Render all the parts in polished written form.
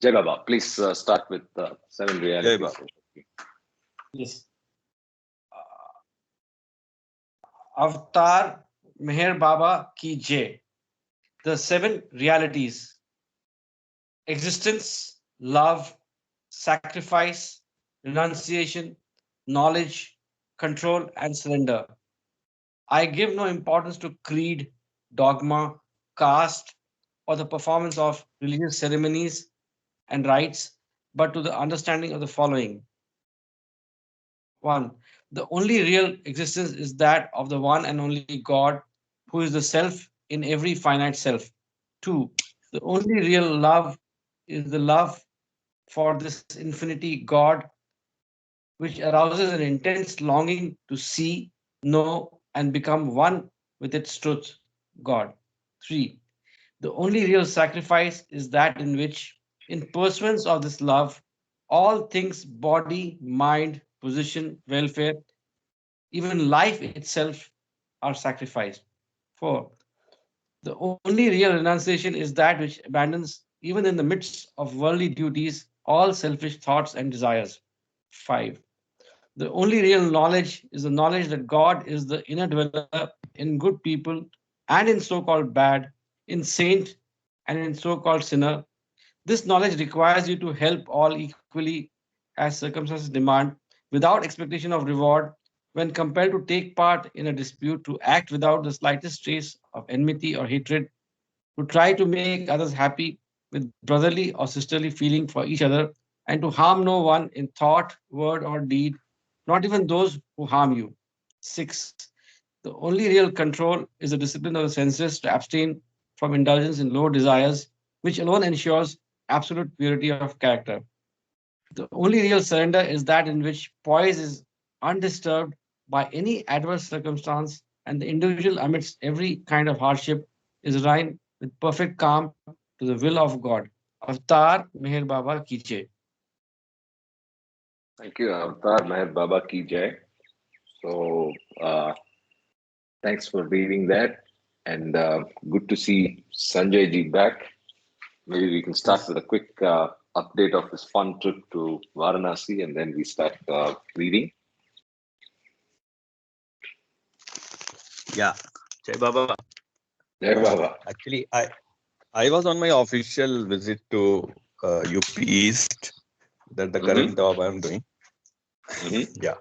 Jai Baba, please start with 7 Jai realities. Baba. Yes. Avatar Meher Baba Ki Jai. The 7 realities: existence, love, sacrifice, renunciation, knowledge, control, and surrender. I give no importance to creed, dogma, caste, or the performance of religious ceremonies and rites, but to the understanding of the following. 1. The only real existence is that of the one and only God, who is the self in every finite self. 2. The only real love is the love for this infinity God, which arouses an intense longing to see, know, and become one with its truth, God. 3. The only real sacrifice is that in which, in pursuance of this love, all things body, mind, position, welfare, even life itself are sacrificed. 4. The only real renunciation is that which abandons, even in the midst of worldly duties, all selfish thoughts and desires. 5. The only real knowledge is the knowledge that God is the inner dweller in good people and in so called bad, in saint and in so called sinner. This knowledge requires you to help all equally as circumstances demand, without expectation of reward, when compelled to take part in a dispute, to act without the slightest trace of enmity or hatred, to try to make others happy with brotherly or sisterly feeling for each other, and to harm no one in thought, word, or deed, not even those who harm you. 6. The only real control is the discipline of the senses to abstain from indulgence in low desires, which alone ensures absolute purity of character. The only real surrender is that in which poise is undisturbed by any adverse circumstance, and the individual, amidst every kind of hardship, is resigned with perfect calm to the will of God. Avatar Meher Baba Kiche. Thank you, Avatar Meher Baba Ki Jai. So, thanks for reading that. And good to see Sanjay ji back. Maybe we can start Yes. with a quick update of his fun trip to Varanasi and then we start reading. Yeah, Jai Baba. Jai Baba. Actually, I was on my official visit to UP East. That's the Mm-hmm. current job I'm doing. Mm-hmm. Yeah.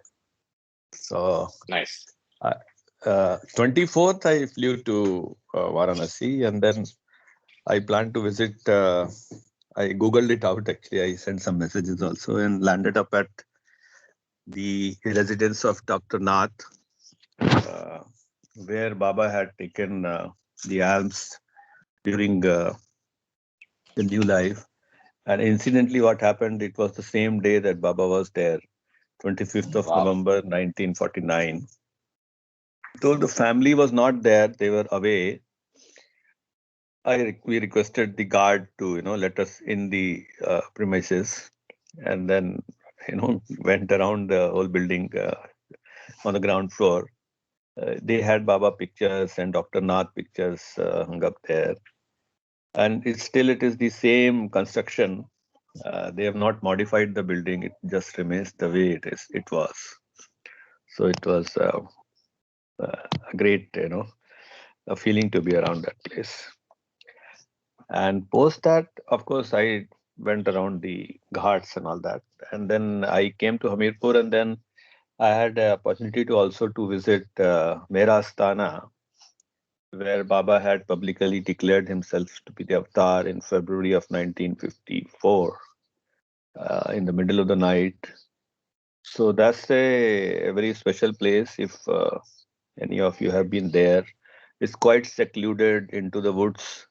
So, Nice. 24th, I flew to Varanasi, and then I plan to visit. I googled it out actually. I sent some messages also and landed up at the residence of Dr. Nath, uh, where Baba had taken the alms during the new life. And incidentally, what happened, it was the same day that Baba was there, 25th of Wow. November 1949. Though the family was not there, they were away. We requested the guard to let us in the premises, and then went around the whole building on the ground floor. They had Baba pictures and Dr. Nath pictures hung up there, and it is the same construction. They have not modified the building; it just remains the way it was. So it was a great a feeling to be around that place. And post that, of course, I went around the ghats and all that. And then I came to Hamirpur, and then I had the opportunity to also to visit Mera Asthana, where Baba had publicly declared himself to be the avatar in February of 1954, in the middle of the night. So that's a very special place. If any of you have been there, it's quite secluded into the woods.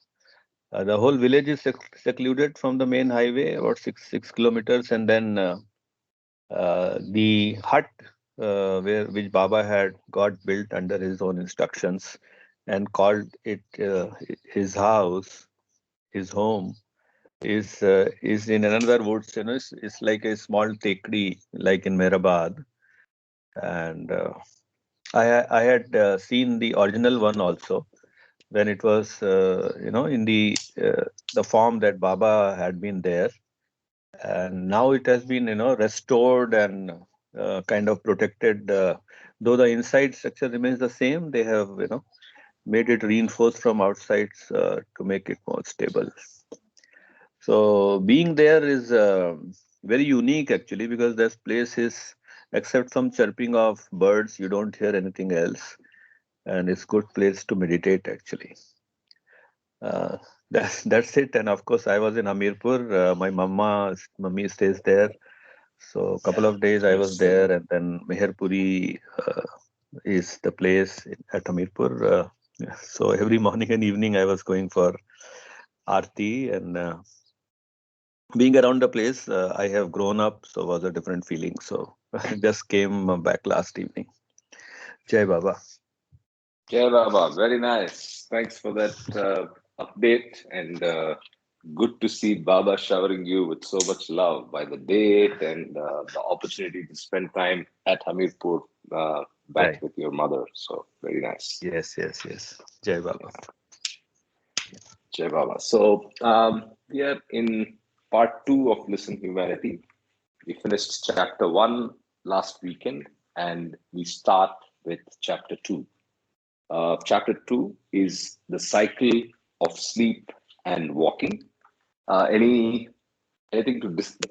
The whole village is secluded from the main highway, about 6 kilometers, and then the hut which Baba had got built under his own instructions and called it his house, his home, is in another woods. It's like a small tekri, like in Mehrabad, and I had seen the original one also when it was in the form that Baba had been there. and now it has been restored and kind of protected. Though the inside structure remains the same, they have made it reinforced from outside to make it more stable. So being there is very unique actually, because this place is, except some chirping of birds, you don't hear anything else, and it's good place to meditate actually. Uh, that's it. And of course, I was in Hamirpur. My mummy stays there. So a couple of days I was there, and then Meherpuri is the place at Hamirpur. Yeah. So every morning and evening I was going for Aarti, and being around the place, I have grown up, so was a different feeling. So I just came back last evening. Jai Baba. Yeah, Baba, very nice. Thanks for that update, and good to see Baba showering you with so much love by the date and the opportunity to spend time at Hamirpur back Jai. with your mother. So very nice. Yes, yes, yes. Jai Baba. Jai Baba. So we are in part two of Listen Humanity. We finished chapter one last weekend, and we start with chapter two. Chapter two is the cycle of sleep and walking. Anything to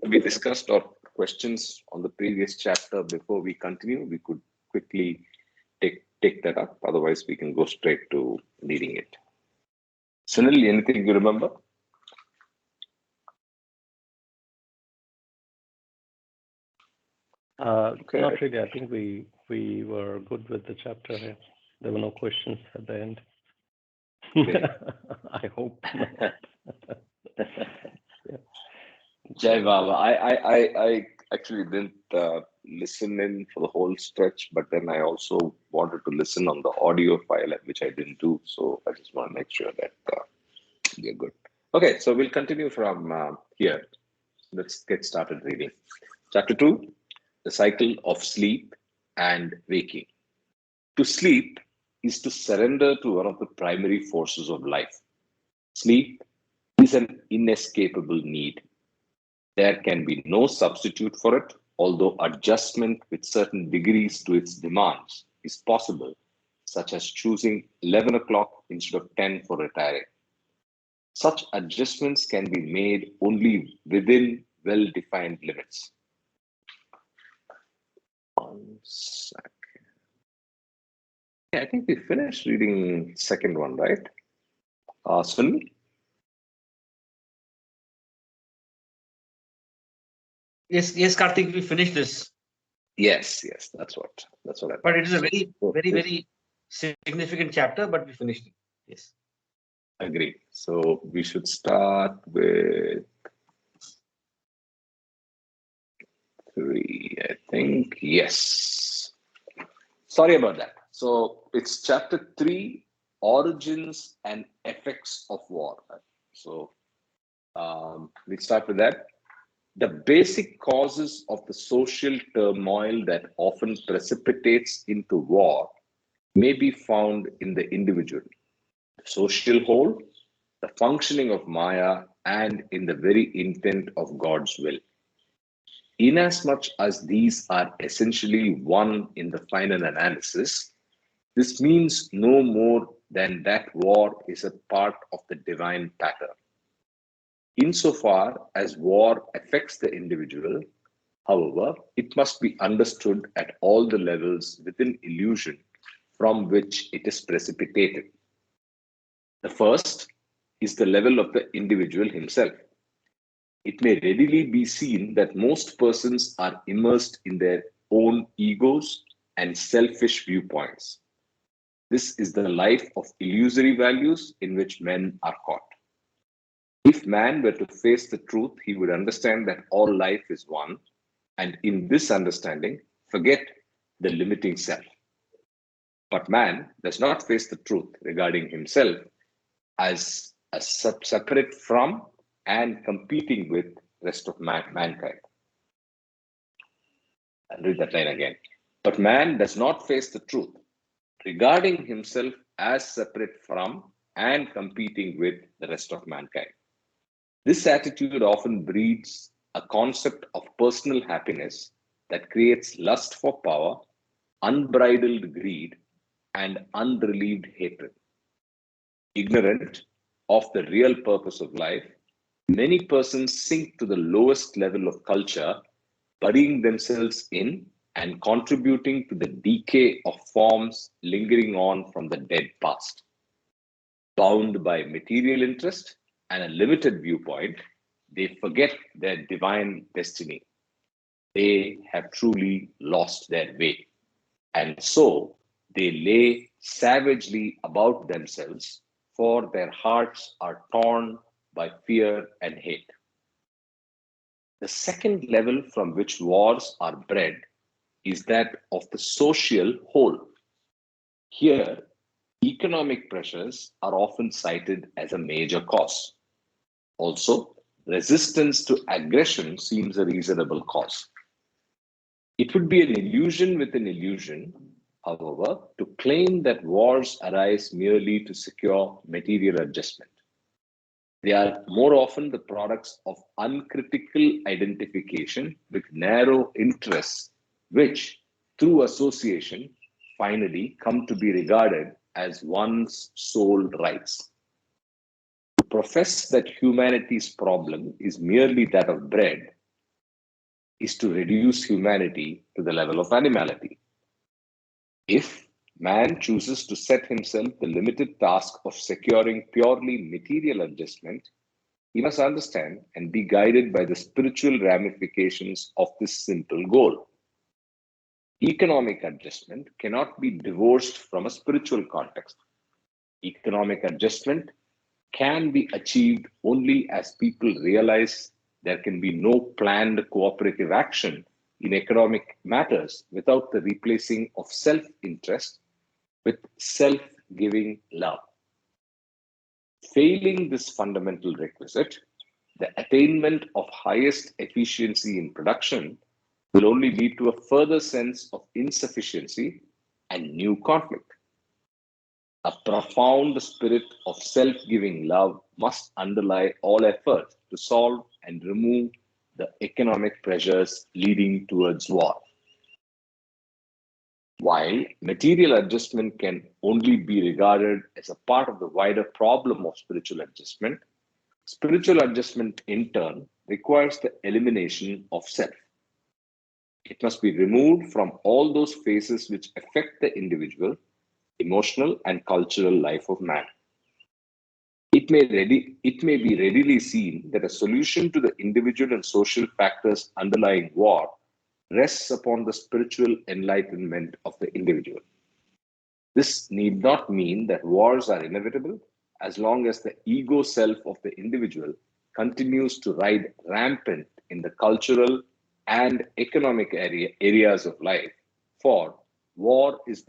be discussed or questions on the previous chapter before we continue? We could quickly take that up. Otherwise, we can go straight to leading it. Sunil, anything you remember? Okay. Not really. I think we were good with the chapter here. There were no questions at the end. Okay. I hope not. Yeah. Jai Baba. I actually didn't listen in for the whole stretch, but then I also wanted to listen on the audio file, which I didn't do. So I just want to make sure that we're good. Okay, so we'll continue from here. Let's get started reading. Chapter 2, the cycle of sleep and waking. To sleep is to surrender to one of the primary forces of life. Sleep is an inescapable need. There can be no substitute for it, although adjustment with certain degrees to its demands is possible, such as choosing 11 o'clock instead of 10 for retiring. Such adjustments can be made only within well-defined limits. One sec. Yeah, I think we finished reading second one, right? Sunil? Yes, Karthik, we finished this. Yes, that's what I But thought. it is a So, very significant chapter, but we finished it. Yes. agreed. So we should start with 3, I think. Yes. Sorry about that. So it's chapter 3, origins and effects of war. So let's start with that. The basic causes of the social turmoil that often precipitates into war may be found in the individual, the social whole, the functioning of Maya, and in the very intent of God's will. Inasmuch as these are essentially one in the final analysis, this means no more than that war is a part of the divine pattern. Insofar as war affects the individual, however, it must be understood at all the levels within illusion from which it is precipitated. The first is the level of the individual himself. It may readily be seen that most persons are immersed in their own egos and selfish viewpoints. This is the life of illusory values in which men are caught. If man were to face the truth, he would understand that all life is one, and in this understanding, forget the limiting self. But man does not face the truth regarding himself as a separate from and competing with rest of mankind. I'll read that line again. But man does not face the truth regarding himself as separate from and competing with the rest of mankind. This attitude often breeds a concept of personal happiness that creates lust for power, unbridled greed, and unrelieved hatred. Ignorant of the real purpose of life, many persons sink to the lowest level of culture, burying themselves in and contributing to the decay of forms lingering on from the dead past. Bound by material interest and a limited viewpoint, they forget their divine destiny. They have truly lost their way. And so they lay savagely about themselves, for their hearts are torn by fear and hate. The second level from which wars are bred is that of the social whole. Here, economic pressures are often cited as a major cause. Also, resistance to aggression seems a reasonable cause. It would be an illusion within illusion, however, to claim that wars arise merely to secure material adjustment. They are more often the products of uncritical identification with narrow interests, which, through association, finally come to be regarded as one's sole rights. To profess that humanity's problem is merely that of bread is to reduce humanity to the level of animality. If man chooses to set himself the limited task of securing purely material adjustment, he must understand and be guided by the spiritual ramifications of this simple goal. Economic adjustment cannot be divorced from a spiritual context. Economic adjustment can be achieved only as people realize there can be no planned cooperative action in economic matters without the replacing of self-interest with self-giving love. Failing this fundamental requisite, the attainment of highest efficiency in production will only lead to a further sense of insufficiency and new conflict. A profound spirit of self-giving love must underlie all effort to solve and remove the economic pressures leading towards war. While material adjustment can only be regarded as a part of the wider problem of spiritual adjustment in turn requires the elimination of self. It must be removed from all those phases which affect the individual, emotional, and cultural life of man. It may be readily seen that a solution to the individual and social factors underlying war rests upon the spiritual enlightenment of the individual. This need not mean that wars are inevitable as long as the ego self of the individual continues to ride rampant in the cultural and economic areas of life. For war is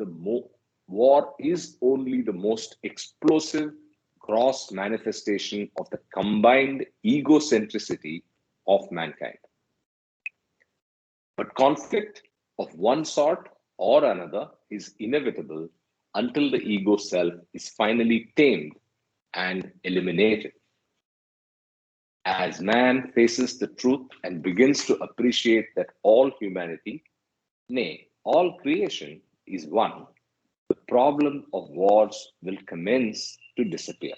only the most explosive gross manifestation of the combined egocentricity of mankind. But conflict of one sort or another is inevitable until the ego self is finally tamed and eliminated. As man faces the truth and begins to appreciate that all humanity, nay, all creation is one, the problem of wars will commence to disappear.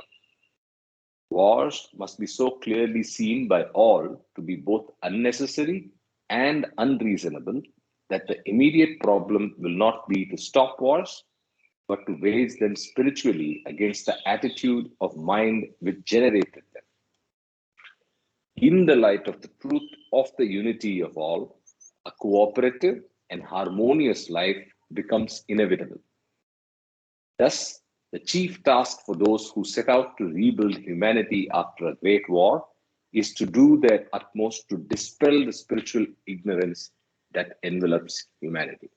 Wars must be so clearly seen by all to be both unnecessary and unreasonable that the immediate problem will not be to stop wars, but to wage them spiritually against the attitude of mind which generated them. In the light of the truth of the unity of all, a cooperative and harmonious life becomes inevitable. Thus, the chief task for those who set out to rebuild humanity after a great war is to do their utmost to dispel the spiritual ignorance that envelops humanity.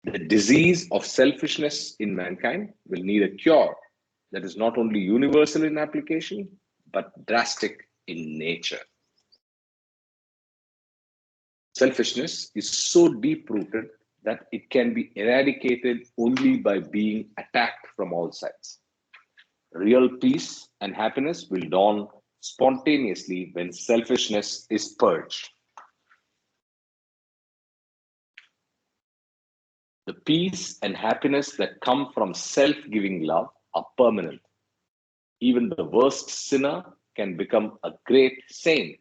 The disease of selfishness in mankind will need a cure that is not only universal in application, but drastic in nature. Selfishness is so deep-rooted that it can be eradicated only by being attacked from all sides. Real peace and happiness will dawn spontaneously when selfishness is purged. The peace and happiness that come from self-giving love are permanent. Even the worst sinner can become a great saint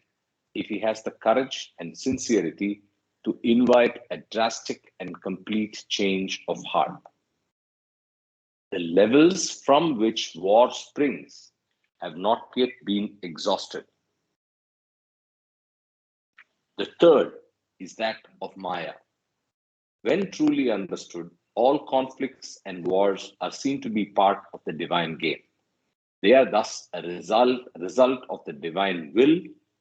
if he has the courage and sincerity to invite a drastic and complete change of heart. The levels from which war springs have not yet been exhausted. The third is that of Maya. When truly understood, all conflicts and wars are seen to be part of the divine game. They are thus a result of the divine will,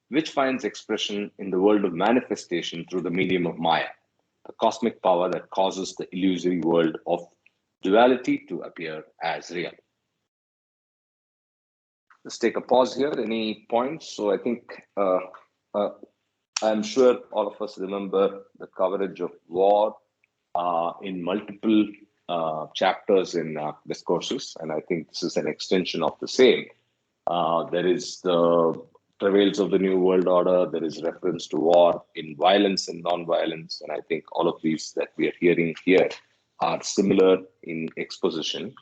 which finds expression in the world of manifestation through the medium of Maya, the cosmic power that causes the illusory world of duality to appear as real. Let's take a pause here. Any points? So I think I'm sure all of us remember the coverage of war in multiple chapters in discourses, and I think this is an extension of the same. There is the travails of the New World Order, there is reference to war in violence and non-violence, and I think all of these that we are hearing here are similar in exposition.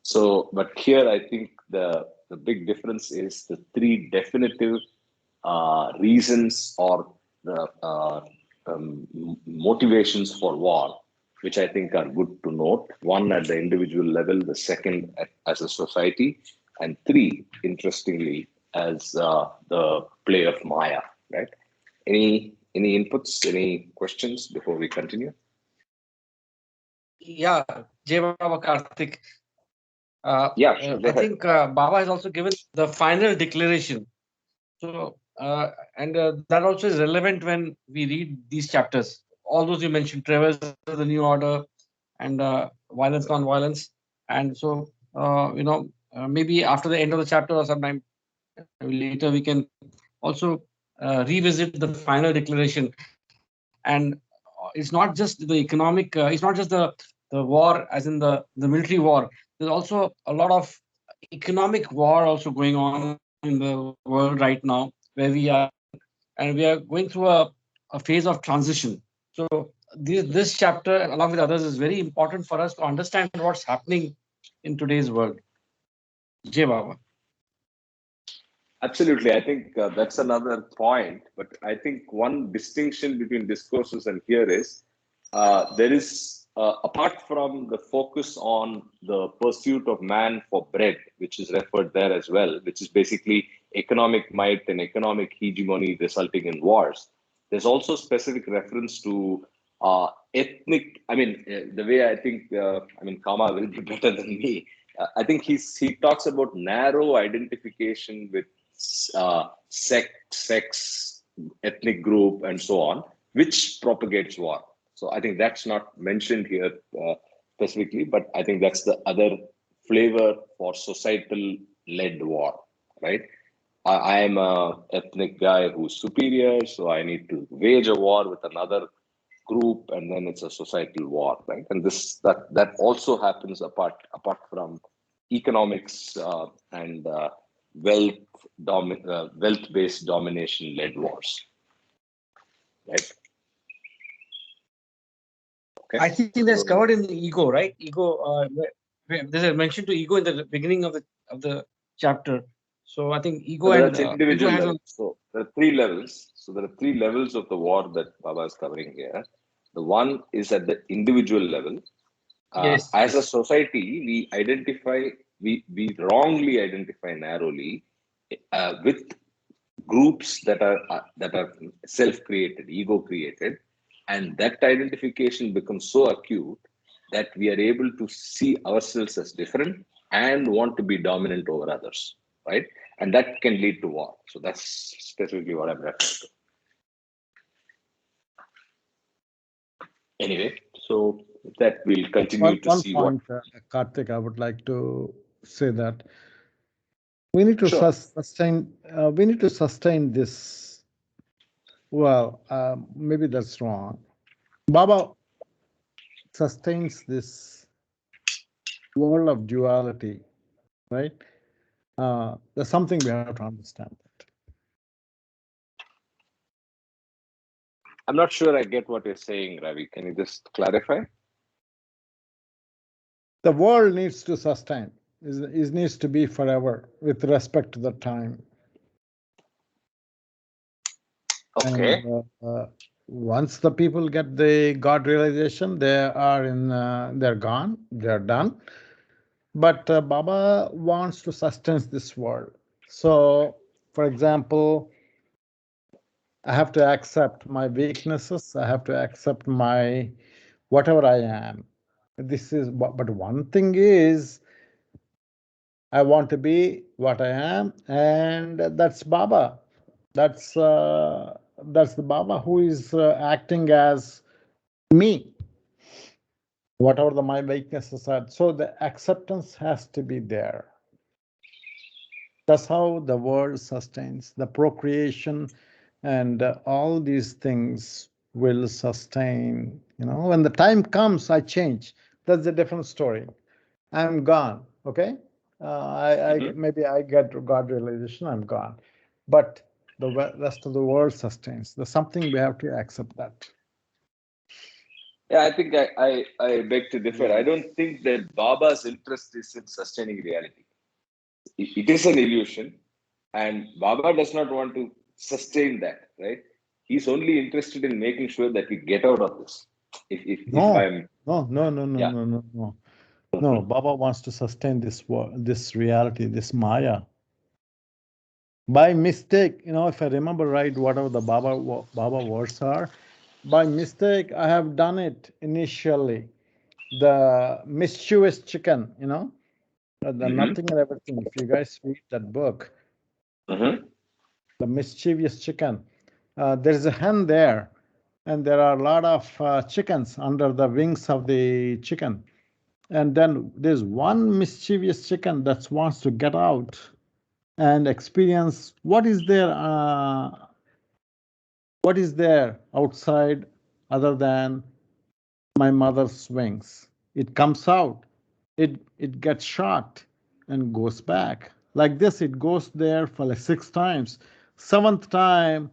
So, but here I think the big difference is the three definitive reasons or the motivations for war, which I think are good to note. One at the individual level, the second as a society, and three, interestingly, as the play of Maya. Right? Any inputs? Any questions before we continue? Yeah, Jai Baba Karthik. I think Baba has also given the final declaration. So, and that also is relevant when we read these chapters. All those you mentioned, Travels of the New Order, and Violence, Non-Violence. And so, maybe after the end of the chapter or sometime later, we can also revisit the final declaration. And it's not just the economic, it's not just the war, as in the military war. There's also a lot of economic war also going on in the world right now, where we are, and we are going through a phase of transition. So this chapter, along with others, is very important for us to understand what's happening in today's world. Jai Baba. Absolutely. I think that's another point. But I think one distinction between discourses and here is there is, apart from the focus on the pursuit of man for bread, which is referred there as well, which is basically economic might and economic hegemony resulting in wars, there's also specific reference to ethnic. I mean, the way I think, Kama will be better than me. I think he talks about narrow identification with sect, sex, ethnic group, and so on, which propagates war. So I think that's not mentioned here specifically, but I think that's the other flavor for societal-led war, right? I am a ethnic guy who's superior, so I need to wage a war with another group, and then it's a societal war, right? And that also happens apart from economics and wealth-based domination-led wars, right? Okay. I think that's covered in ego, right? Ego. There's a mention to ego in the beginning of the chapter. So I think ego and individual ego level. So there are three levels. So there are three levels of the war that Baba is covering here. The one is at the individual level. Yes. As a society, we wrongly identify narrowly with groups that are self-created, ego-created, and that identification becomes so acute that we are able to see ourselves as different and want to be dominant over others, right? And that can lead to war. So that's specifically what I'm referring to. Anyway, so that we'll continue to see one point, Karthik, I would like to say that we need to sustain. We need to sustain this. Well, maybe that's wrong. Baba sustains this world of duality, right? There's something we have to understand that. I'm not sure I get what you're saying, Ravi. Can you just clarify? The world needs to sustain. It needs to be forever with respect to the time. Okay. And once the people get the God realization, they're gone, they're done. But Baba wants to sustain this world. So, for example, I have to accept my weaknesses. I have to accept my whatever I am. But one thing is, I want to be what I am, and that's Baba. That's the Baba who is acting as me, whatever my weaknesses are. So the acceptance has to be there. That's how the world sustains. The procreation and all these things will sustain. When the time comes, I change. That's a different story. I'm gone. Okay, maybe I get God realization. I'm gone, but the rest of the world sustains. There's something we have to accept that. Yeah, I think I beg to differ. I don't think that Baba's interest is in sustaining reality. It is an illusion, and Baba does not want to sustain that, right? He's only interested in making sure that we get out of this. If I'm yeah. No, Baba wants to sustain this reality, this Maya. By mistake, if I remember right, whatever the Baba words are, by mistake, I have done it initially. The mischievous chicken, the nothing and everything. If you guys read that book, the mischievous chicken, there is a hen there, and there are a lot of chickens under the wings of the chicken. And then there's one mischievous chicken that wants to get out and experience what is there outside other than my mother's wings. It comes out, it gets shot and goes back. Like this, it goes there for like 6 times. 7th time,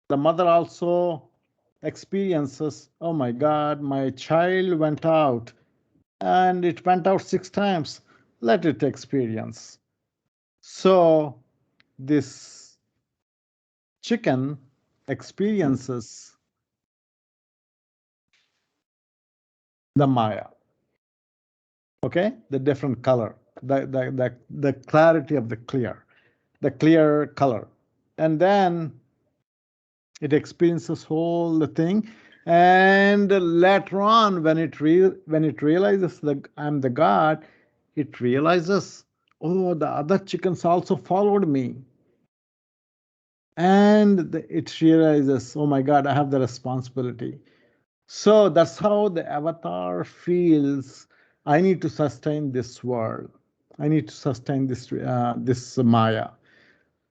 the mother also experiences, oh my God, my child went out and it went out 6 times. Let it experience. So this chicken experiences the Maya. Okay, the different color, the clarity of the clear color, and then it experiences whole the thing, and later on, when it realizes that I'm the God, it realizes, oh, the other chickens also followed me, and it realizes, oh my God, I have the responsibility. So that's how the avatar feels. I need to sustain this world. I need to sustain this Maya.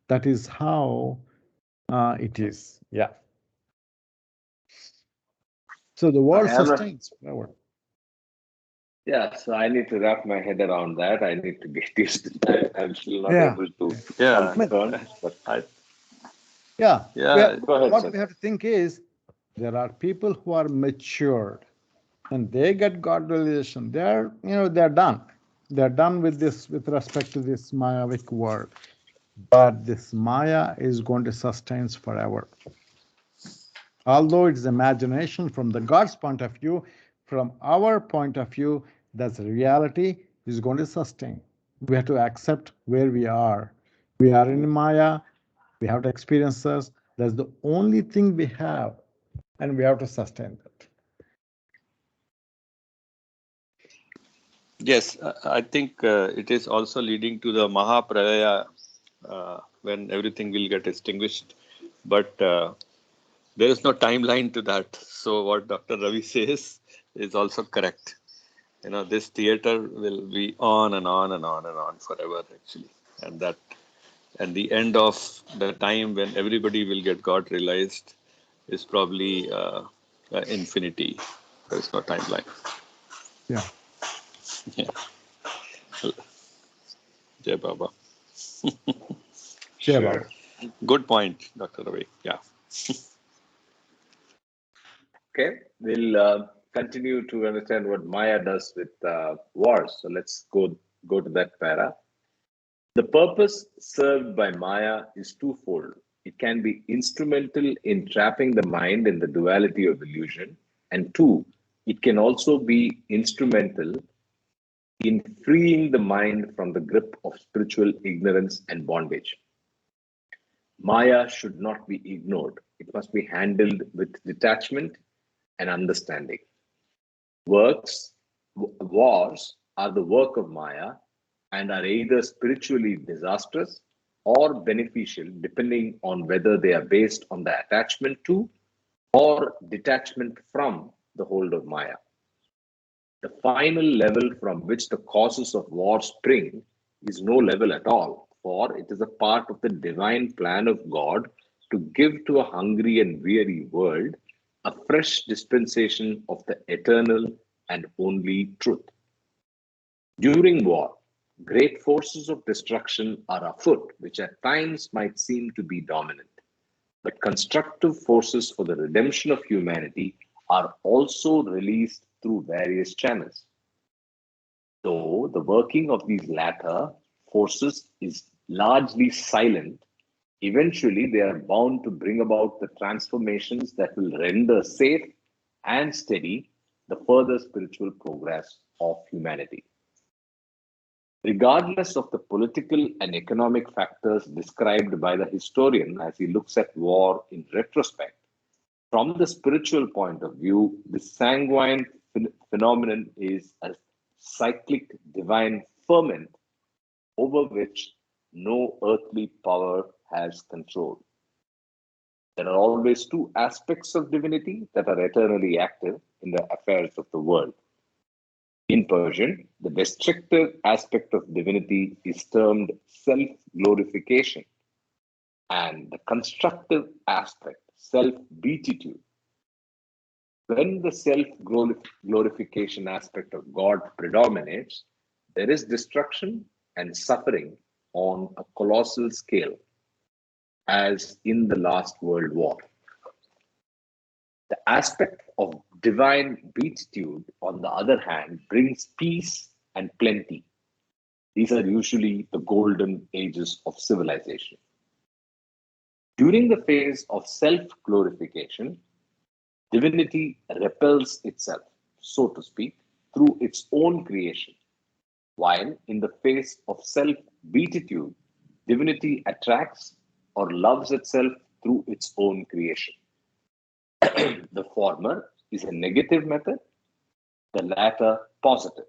That is how it is. Yeah. So the world sustains forever. Yeah, so I need to wrap my head around that. I need to get used to that. I'm still not able to come to terms. But yeah. Go ahead, what sir. we have to think is, there are people who are matured and they get God realization. They're done. They're done with this with respect to this Mayavic world. But this Maya is going to sustain forever. Although it's imagination from the God's point of view, from our point of view, that's reality is going to sustain. We have to accept where we are. We are in Maya. We have to experience this. That's the only thing we have, and we have to sustain that. Yes, I think it is also leading to the Mahapralaya when everything will get extinguished. But there is no timeline to that. So what Dr. Ravi says is also correct. This theater will be on and on and on and on forever, actually. And the end of the time when everybody will get God realized is probably infinity. There is no timeline. Yeah. Yeah. Jai Baba. Jai Baba. Good point, Dr. Ravi. Yeah. Okay, we'll continue to understand what Maya does with wars. So let's go to that para. The purpose served by Maya is twofold. It can be instrumental in trapping the mind in the duality of illusion, and two, it can also be instrumental in freeing the mind from the grip of spiritual ignorance and bondage. Maya should not be ignored. It must be handled with detachment and understanding. Wars are the work of Maya and are either spiritually disastrous or beneficial, depending on whether they are based on the attachment to or detachment from the hold of Maya. The final level from which the causes of war spring is no level at all, for it is a part of the divine plan of God to give to a hungry and weary world a fresh dispensation of the eternal and only truth. During war, great forces of destruction are afoot, which at times might seem to be dominant. But constructive forces for the redemption of humanity are also released through various channels. Though the working of these latter forces is largely silent, eventually they are bound to bring about the transformations that will render safe and steady the further spiritual progress of humanity. Regardless of the political and economic factors described by the historian as he looks at war in retrospect, from the spiritual point of view, this sanguine phenomenon is a cyclic divine ferment over which no earthly power has control. There are always two aspects of divinity that are eternally active in the affairs of the world. In Persian, the destructive aspect of divinity is termed self-glorification, and the constructive aspect, self-beatitude. When the self-glorification aspect of God predominates, there is destruction and suffering on a colossal scale, as in the last World War. The aspect of divine beatitude, on the other hand, brings peace and plenty. These are usually the golden ages of civilization. During the phase of self-glorification, divinity repels itself, so to speak, through its own creation, while in the phase of self-beatitude, divinity attracts or loves itself through its own creation. The former is a negative method, the latter positive.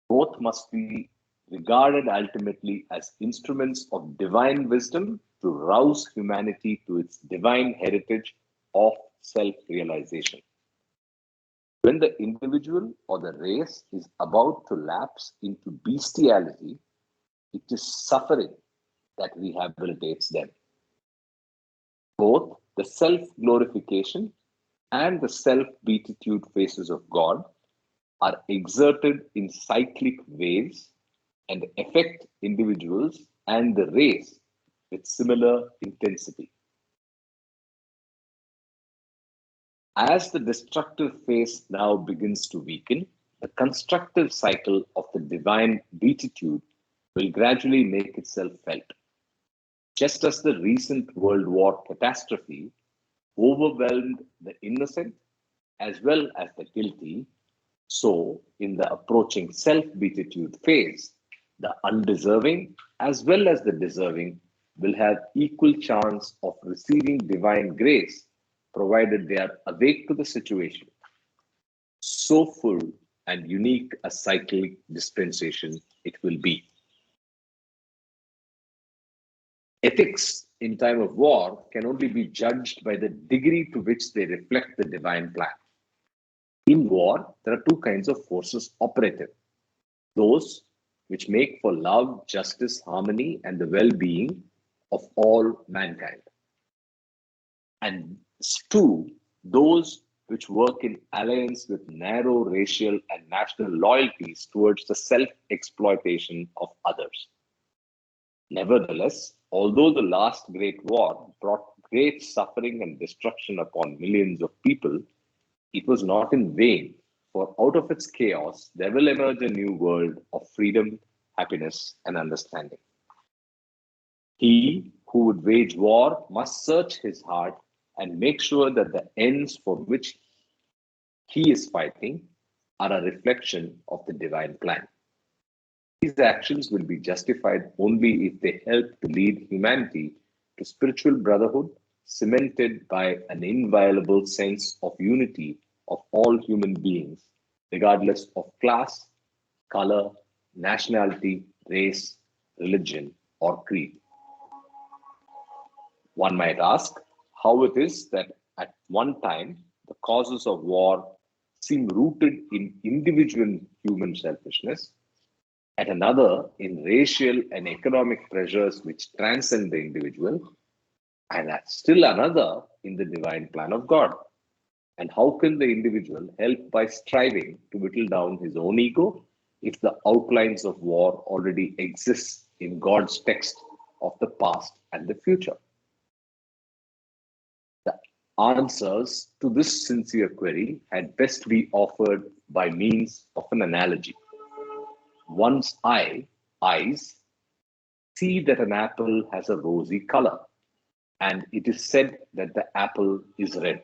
Both must be regarded ultimately as instruments of divine wisdom to rouse humanity to its divine heritage of self-realization. When the individual or the race is about to lapse into bestiality, it is suffering that rehabilitates them. Both the self-glorification and the self-beatitude phases of God are exerted in cyclic waves and affect individuals and the race with similar intensity. As the destructive phase now begins to weaken, the constructive cycle of the divine beatitude will gradually make itself felt. Just as the recent World War catastrophe overwhelmed the innocent as well as the guilty, so in the approaching self-beatitude phase, the undeserving as well as the deserving will have equal chance of receiving divine grace, provided they are awake to the situation. So full and unique a cyclic dispensation it will be. Ethics in time of war can only be judged by the degree to which they reflect the divine plan. In war, there are two kinds of forces operative. Those which make for love, justice, harmony, and the well-being of all mankind. And two, those which work in alliance with narrow racial and national loyalties towards the self-exploitation of others. Nevertheless, although the last great war brought great suffering and destruction upon millions of people, It was not in vain, for out of its chaos there will emerge a new world of freedom, happiness, and understanding. He who would wage war must search his heart and make sure that the ends for which he is fighting are a reflection of the divine plan. His actions will be justified only if they help to lead humanity to spiritual brotherhood, cemented by an inviolable sense of unity of all human beings, regardless of class, color, nationality, race, religion, or creed. One might ask how it is that at one time the causes of war seem rooted in individual human selfishness, at another in racial and economic pressures which transcend the individual, and at still another in the divine plan of God. And how can the individual help by striving to whittle down his own ego if the outlines of war already exist in God's text of the past and the future? The answers to this sincere query had best be offered by means of an analogy. One's eyes see that an apple has a rosy color, and it is said that the apple is red.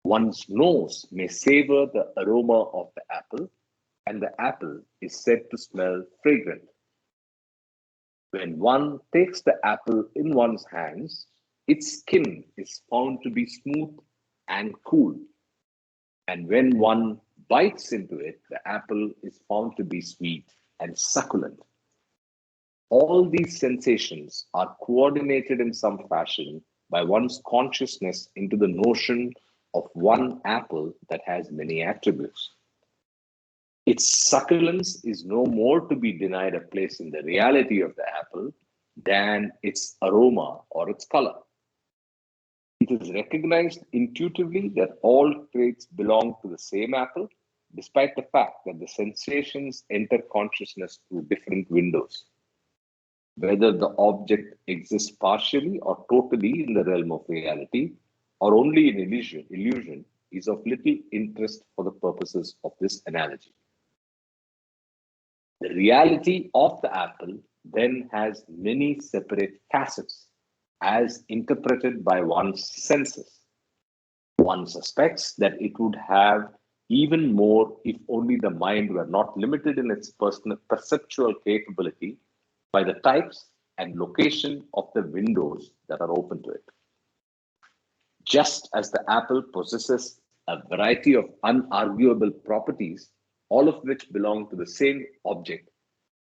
One's nose may savor the aroma of the apple, and the apple is said to smell fragrant. When one takes the apple in one's hands, its skin is found to be smooth and cool. And when one bites into it, the apple is found to be sweet and succulent. All these sensations are coordinated in some fashion by one's consciousness into the notion of one apple that has many attributes. Its succulence is no more to be denied a place in the reality of the apple than its aroma or its color. It is recognized intuitively that all traits belong to the same apple, despite the fact that the sensations enter consciousness through different windows. Whether the object exists partially or totally in the realm of reality, or only in illusion is of little interest for the purposes of this analogy. The reality of the apple then has many separate facets as interpreted by one's senses. One suspects that it would have even more if only the mind were not limited in its personal perceptual capability by the types and location of the windows that are open to it. Just as the apple possesses a variety of unarguable properties, all of which belong to the same object,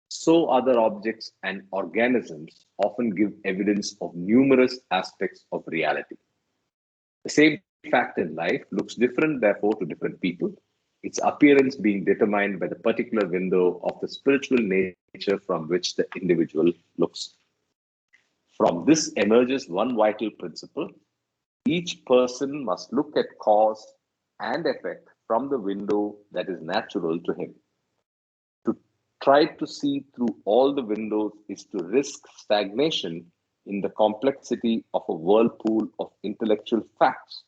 so other objects and organisms often give evidence of numerous aspects of reality. The same fact in life looks different, therefore, to different people, its appearance being determined by the particular window of the spiritual nature from which the individual looks. From this emerges one vital principle. Each person must look at cause and effect from the window that is natural to him. To try to see through all the windows is to risk stagnation in the complexity of a whirlpool of intellectual facts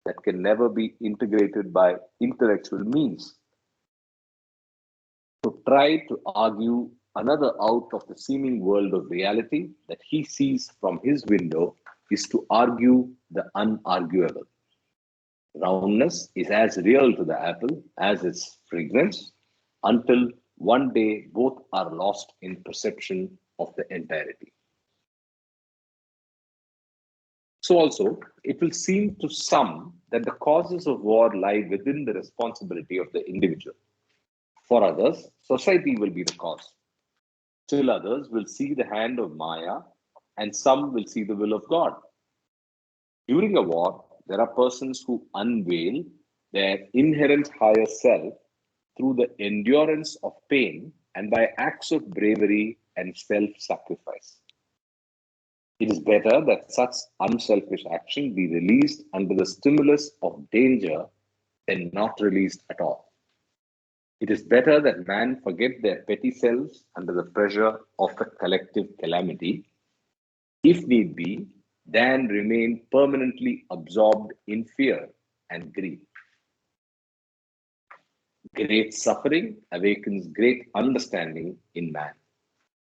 that can never be integrated by intellectual means. To try to argue another out of the seeming world of reality that he sees from his window is to argue the unarguable. Roundness is as real to the apple as its fragrance, until one day both are lost in perception of the entirety. So also, it will seem to some that the causes of war lie within the responsibility of the individual. For others, society will be the cause. Still others will see the hand of Maya, and some will see the will of God. During a war, there are persons who unveil their inherent higher self through the endurance of pain and by acts of bravery and self-sacrifice. It is better that such unselfish action be released under the stimulus of danger than not released at all. It is better that man forget their petty selves under the pressure of a collective calamity, if need be, than remain permanently absorbed in fear and greed. Great suffering awakens great understanding in man.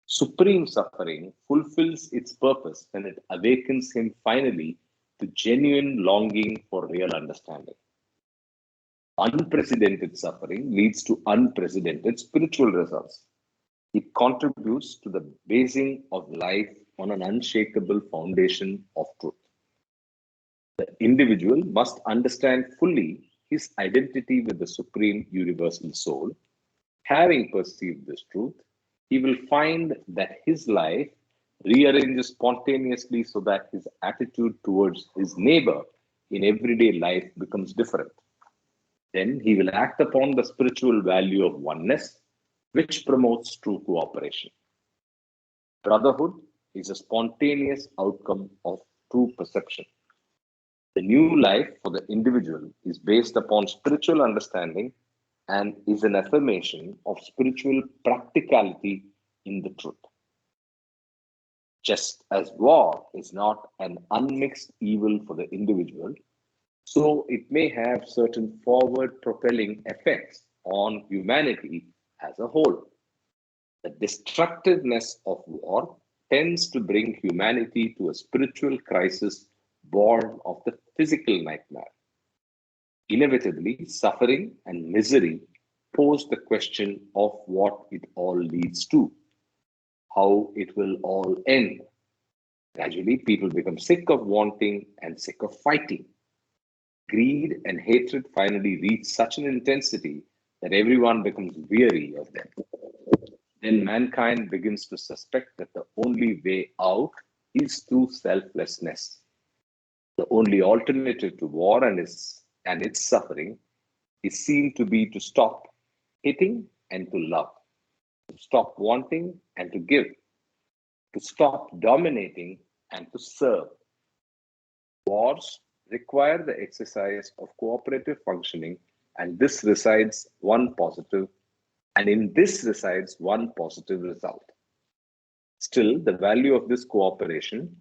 Supreme suffering fulfills its purpose when it awakens him finally to genuine longing for real understanding. Unprecedented suffering leads to unprecedented spiritual results. It contributes to the basing of life on an unshakable foundation of truth. The individual must understand fully his identity with the Supreme Universal Soul. Having perceived this truth, he will find that his life rearranges spontaneously so that his attitude towards his neighbor in everyday life becomes different. Then he will act upon the spiritual value of oneness, which promotes true cooperation. Brotherhood is a spontaneous outcome of true perception. The new life for the individual is based upon spiritual understanding and is an affirmation of spiritual practicality in the truth. Just as war is not an unmixed evil for the individual, so it may have certain forward propelling effects on humanity as a whole. The destructiveness of war tends to bring humanity to a spiritual crisis born of the physical nightmare. Inevitably, suffering and misery pose the question of what it all leads to, how it will all end. Gradually, people become sick of wanting and sick of fighting. Greed and hatred finally reach such an intensity that everyone becomes weary of them. Then mankind begins to suspect that the only way out is through selflessness. The only alternative to war and its suffering is seen to be to stop hating and to love, to stop wanting and to give, to stop dominating and to serve. Wars require the exercise of cooperative functioning, and in this resides one positive result. Still, the value of this cooperation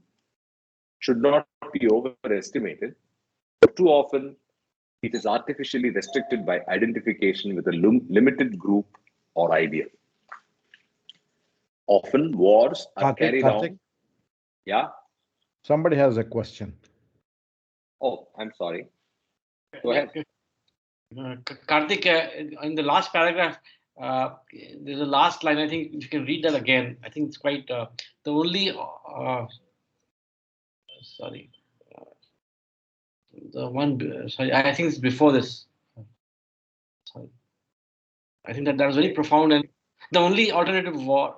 should not be overestimated. Too often, it is artificially restricted by identification with a limited group or ideal. Often, wars are carried Karthik, on. Yeah. somebody has a question. Oh, I'm sorry. Go ahead. Karthik, in the last paragraph, there's a last line. I think if you can read that again, I think it's quite the only. Sorry, the one. Sorry, I think it's before this. Sorry. I think that was very profound and the only alternative war.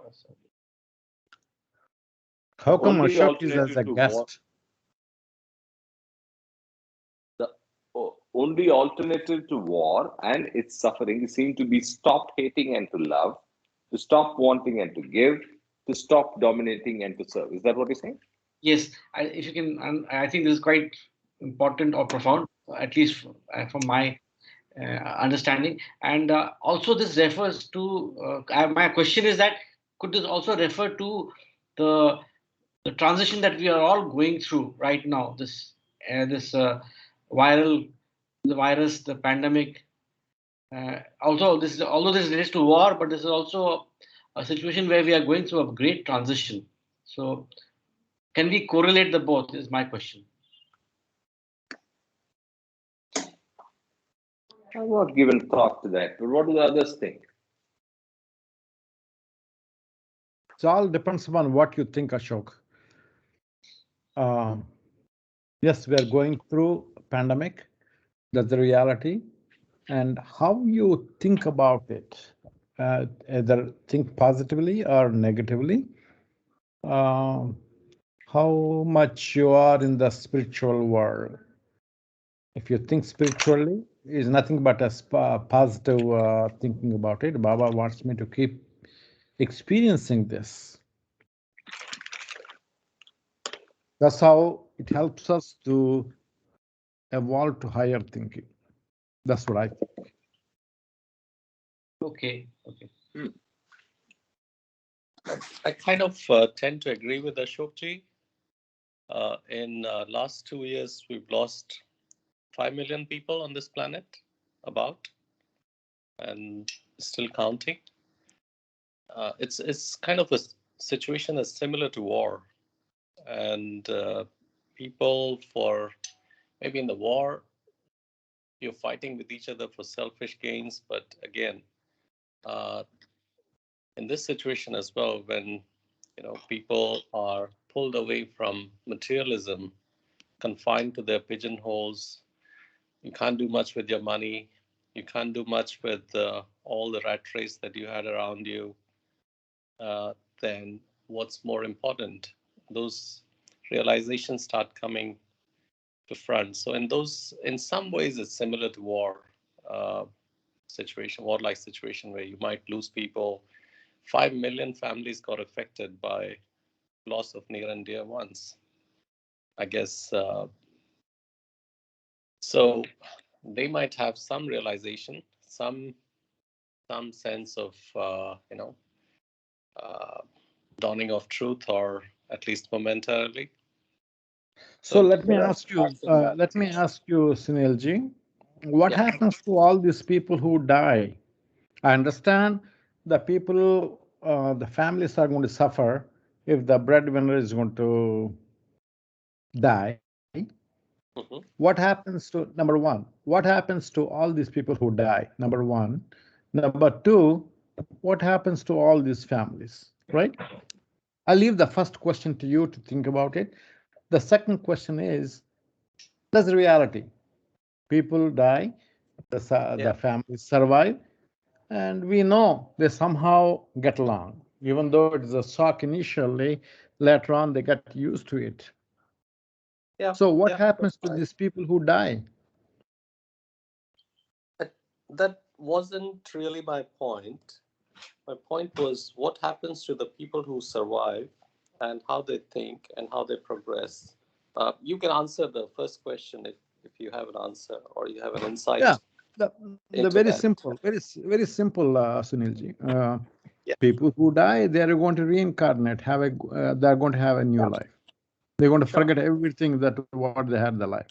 How come Only Ashok is as a alternative to war. guest? The only alternative to war and its suffering seem to be stop hating and to love, to stop wanting and to give, to stop dominating and to serve. Is that what you're saying? Yes, if you can, I think this is quite important or profound, at least from my understanding. And also, this refers to my question is that could this also refer to the transition that we are all going through right now? This viral, the virus, the pandemic. Although this relates to war, but this is also a situation where we are going through a great transition. So, can we correlate the both? Is my question. I've not given thought to that, but what do the others think? It all depends upon what you think, Ashok. Yes, we are going through a pandemic. That's the reality. And how you think about it, either think positively or negatively, how much you are in the spiritual world. If you think spiritually, is nothing but a positive thinking about it. Baba wants me to keep experiencing this. That's how it helps us to evolve to higher thinking. That's what I think. Okay. I kind of tend to agree with Ashok ji. In last 2 years, we've lost 5 million people on this planet, about. and still counting. It's kind of a situation that's similar to war, and people for maybe in the war you're fighting with each other for selfish gains, but again, uh, in this situation as well, when people are pulled away from materialism, confined to their pigeonholes, you can't do much with your money, you can't do much with all the rat race that you had around you, then what's more important? Those realizations start coming to front. So in some ways, it's similar to war uh, situation, war-like situation where you might lose people. 5 million families got affected by loss of near and dear ones. I guess so. They might have some realization, some sense of uh, dawning of truth, or at least momentarily. So let me there are ask you, Sunilji, what yeah. happens to all these people who die? I understand the people, the families are going to suffer if the breadwinner is going to die. Mhm. What happens to, number one, what happens to all these people who die? Number one. Number two, what happens to all these families, right? I'll leave the first question to you to think about it. The second question is, that's the reality. People die, the families survive, and we know they somehow get along. Even though it is a shock initially, later on they get used to it. Yeah. So what Yeah. happens to these people who die? That wasn't really my point. My point was what happens to the people who survive and how they think and how they progress. You can answer the first question if you have an answer or you have an insight Yeah, the into very that. simple, very simple, Sunilji. Yeah. People who die, they are going to reincarnate, they're going to have a new life. They're going to Sure. forget everything that what they had in their life.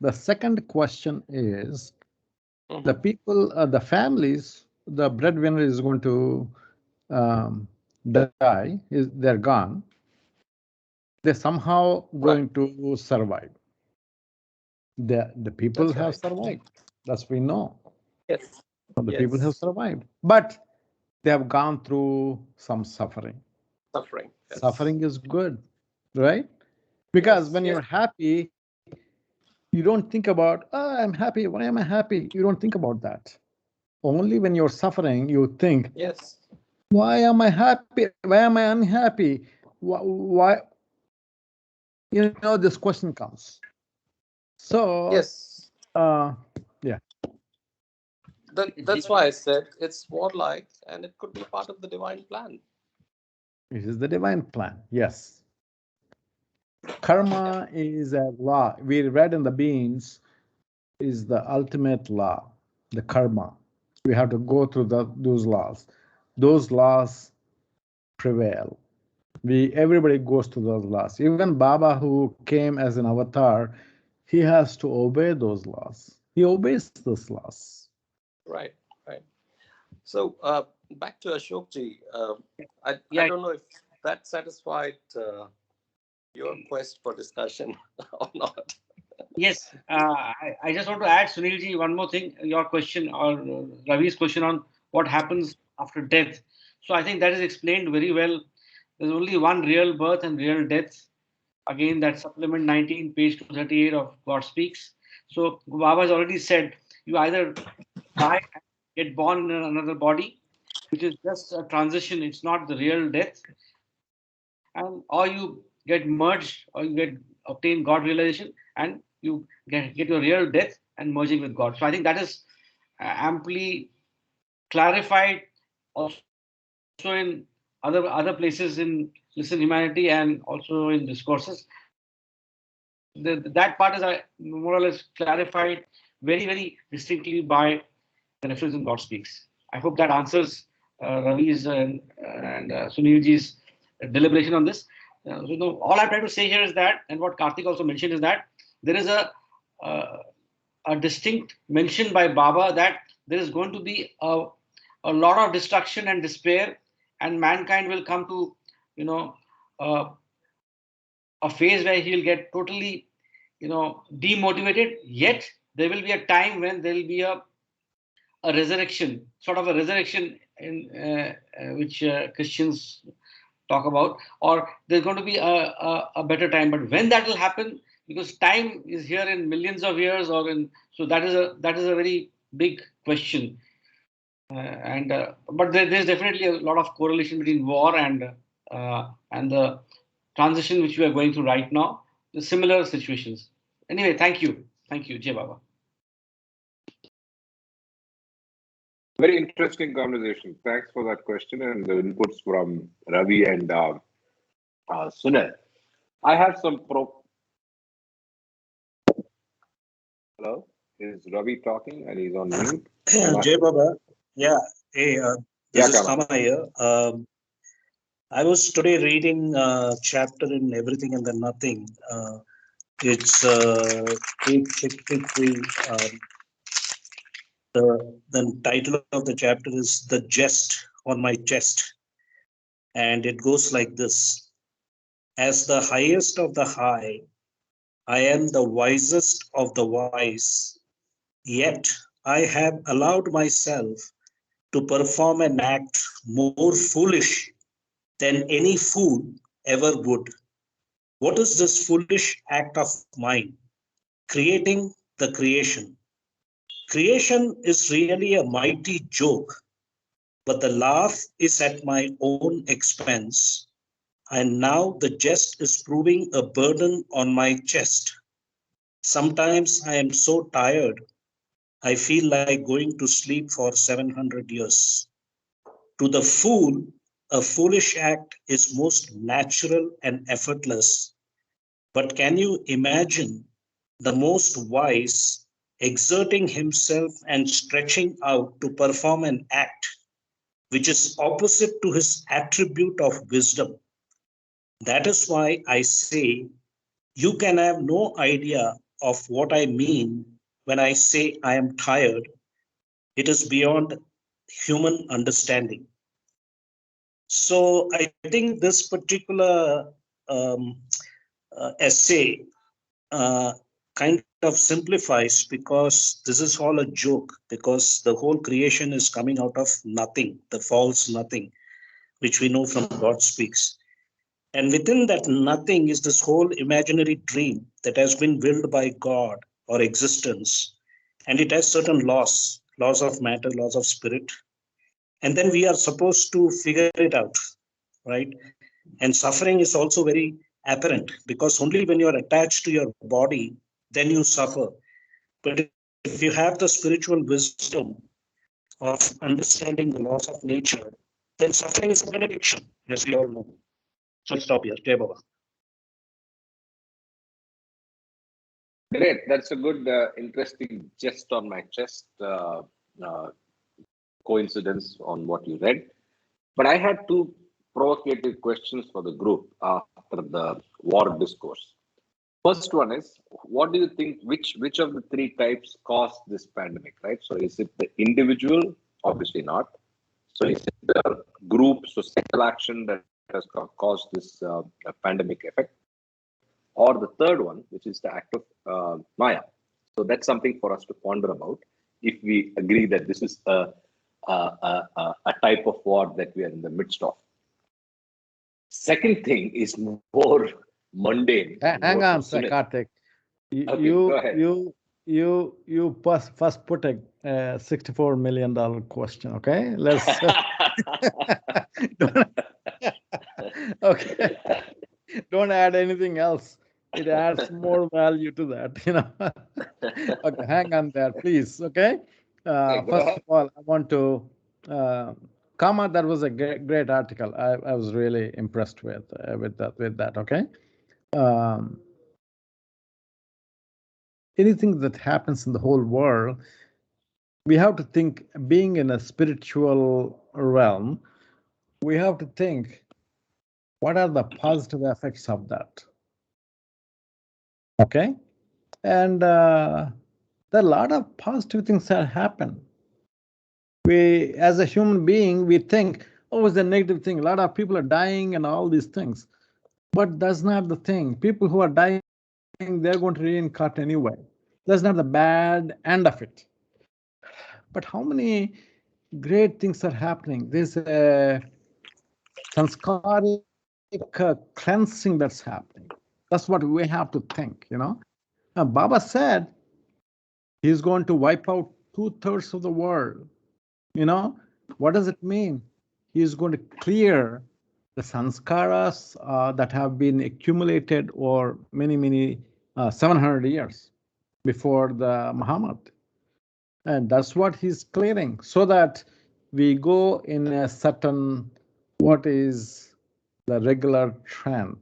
The second question is, the people, the families, the breadwinner is going to die, they're gone. They're somehow going to survive. The people That's have right. survived. That's we know. Yes. The people have Yes. survived, but they have gone through some suffering. Suffering. Yes. Suffering is good, right? Because Yes. when you're happy, you don't think about, oh, I'm happy. Why am I happy? You don't think about that. Only when you're suffering, you think, Yes. why am I happy? Why am I unhappy? Why this question comes. So, Yes. yeah. That's why I said it's warlike and it could be part of the divine plan. This is the divine plan. Yes. Karma is a law. We read in the beings is the ultimate law, the karma. We have to go through those laws. Those laws prevail. Everybody goes to those laws. Even Baba, who came as an avatar, he has to obey those laws. He obeys those laws. Right. Right. So back to Ashokji. I don't know if that satisfied your quest for discussion or not. Yes, I just want to add, Sunilji, one more thing. Your question or Ravi's question on what happens after death. So I think that is explained very well. There's only one real birth and real death. Again, that supplement 19, page 238 of God Speaks. So Baba has already said you either die and get born in another body, which is just a transition. It's not the real death, and or you get merged or you get obtain God realization and you get your real death and merging with God. So I think that is amply clarified also in other places in Listen Humanity and also in discourses. That part is more or less clarified very distinctly by the reference in God Speaks. I hope that answers Ravi's and Sunilji's deliberation on this. All I'm trying to say here is that, and what Karthik also mentioned is that there is uh, a distinct mention by Baba that there is going to be a lot of destruction and despair, and mankind will come to, you know, a phase where he'll get totally, demotivated. Yet there will be a time when there will be a resurrection, sort of a resurrection in which Christians talk about, or there's going to be a better time. But when that will happen, because time is here in millions of years, so that is a very big question. But there's definitely a lot of correlation between war and the transition which we are going through right now. The similar situations. Anyway, thank you, Jai Baba. Very interesting conversation. Thanks for that question and the inputs from Ravi and Sunil. I have some Hello, is Ravi talking and he's on mute? Jai Baba, yeah. Hey, this is Kama here. I was today reading a chapter in Everything and Then Nothing. It's page 63. The title of the chapter is "The Jest on My Chest," and it goes like this: as the highest of the high, I am the wisest of the wise, yet I have allowed myself to perform an act more foolish than any fool ever would. What is this foolish act of mine? Creating the creation. Creation is really a mighty joke, but the laugh is at my own expense. And now the jest is proving a burden on my chest. Sometimes I am so tired, I feel like going to sleep for 700 years. To the fool, a foolish act is most natural and effortless. But can you imagine the most wise exerting himself and stretching out to perform an act which is opposite to his attribute of wisdom? That is why I say you can have no idea of what I mean when I say I am tired. It is beyond human understanding. So I think this particular essay kind of simplifies, because this is all a joke, because the whole creation is coming out of nothing, the false nothing, which we know from God speaks. And within that nothing is this whole imaginary dream that has been willed by God or existence. And it has certain laws of matter, laws of spirit. And then we are supposed to figure it out, right? And suffering is also very apparent, because only when you are attached to your body, then you suffer. But if you have the spiritual wisdom of understanding the laws of nature, then suffering is a benediction, as we all know. So I'll stop here. Jai Baba. Great. That's a good, interesting jest on my chest coincidence on what you read. But I had two provocative questions for the group after the war discourse. First one is, what do you think, which of the three types caused this pandemic, right? So is it the individual? Obviously not. So is it the group, societal action that has caused this pandemic effect? Or the third one, which is the act of Maya. So that's something for us to ponder about if we agree that this is a type of war that we are in the midst of. Second thing is more mundane. Hang on, Sir Karthik. You first put a $64 million question, okay? Let's. Okay. Don't add anything else. It adds more value to that, Okay, hang on there, please. Okay. First of all, I want to comment. That was a great article. I was really impressed with that. Okay. Anything that happens in the whole world, we have to think. Being in a spiritual realm, we have to think, what are the positive effects of that? Okay. And there are a lot of positive things that happen. We, as a human being, we think, oh, it's a negative thing. A lot of people are dying and all these things. But that's not the thing. People who are dying, they're going to reincarnate anyway. That's not the bad end of it. But how many great things are happening? There's a sanskaric cleansing that's happening. That's what we have to think, you know. Baba said he's going to wipe out 2/3 of the world. You know, what does it mean? He's going to clear the sanskaras that have been accumulated over many 700 years before the Muhammad. And that's what he's clearing, so that we go in a certain, what is the regular trend,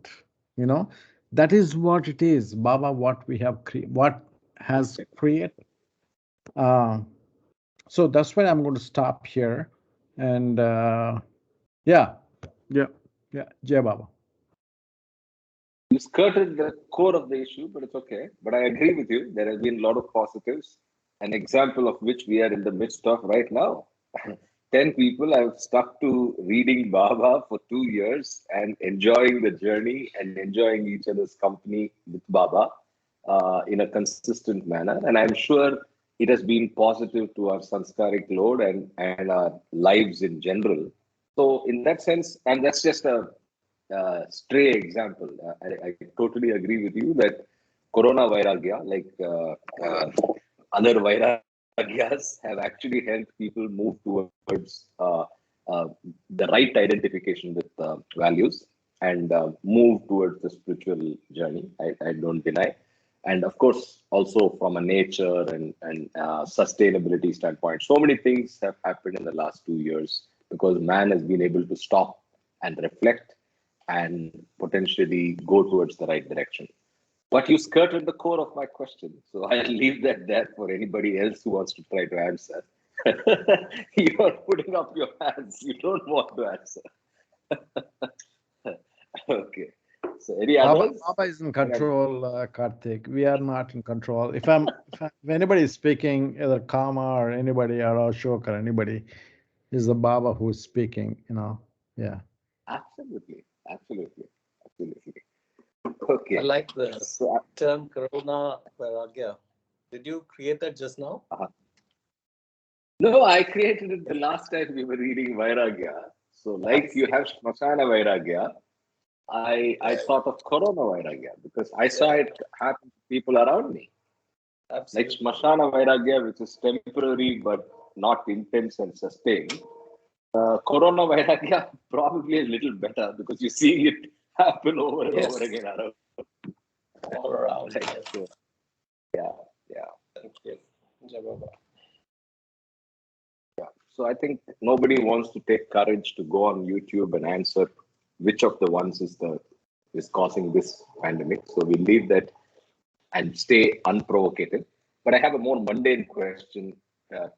you know. That is what it is, Baba, what we have what has created. So that's why I'm going to stop here. And yeah, Jai Baba. You skirted the core of the issue, but it's okay. But I agree with you. There has been a lot of positives, an example of which we are in the midst of right now. 10 people have stuck to reading Baba for 2 years and enjoying the journey and enjoying each other's company with Baba in a consistent manner. And I'm sure it has been positive to our sanskaric load and our lives in general. So, in that sense, and that's just a stray example. I totally agree with you that Corona Vairagya, like other Vairagyas, have actually helped people move towards the right identification with values and move towards the spiritual journey. I don't deny. And of course, also from a nature and sustainability standpoint, so many things have happened in the last 2 years because man has been able to stop and reflect and potentially go towards the right direction. But you skirted the core of my question, so I'll leave that there for anybody else who wants to try to answer. You are putting up your hands. You don't want to answer. Okay. So any others? Baba is in control, Karthik. We are not in control. If anybody is speaking, either Kama or anybody or Ashok or anybody, is the Baba who's speaking. You know, yeah. Absolutely. Okay. I like the term Corona Vairagya. Did you create that just now? No, I created it the last time we were reading Vairagya. So, like you have Smasana Vairagya, I thought of Corona Vairagya because I saw it happen to people around me. Absolutely. Like Smasana Vairagya, which is temporary but not intense and sustained. Corona Vairagya probably a little better because you're seeing it happen over and over again around. All around. Right. So, yeah. Thank you. Jai Baba. So I think nobody wants to take courage to go on YouTube and answer which of the ones is causing this pandemic. So we leave that and stay unprovocated. But I have a more mundane question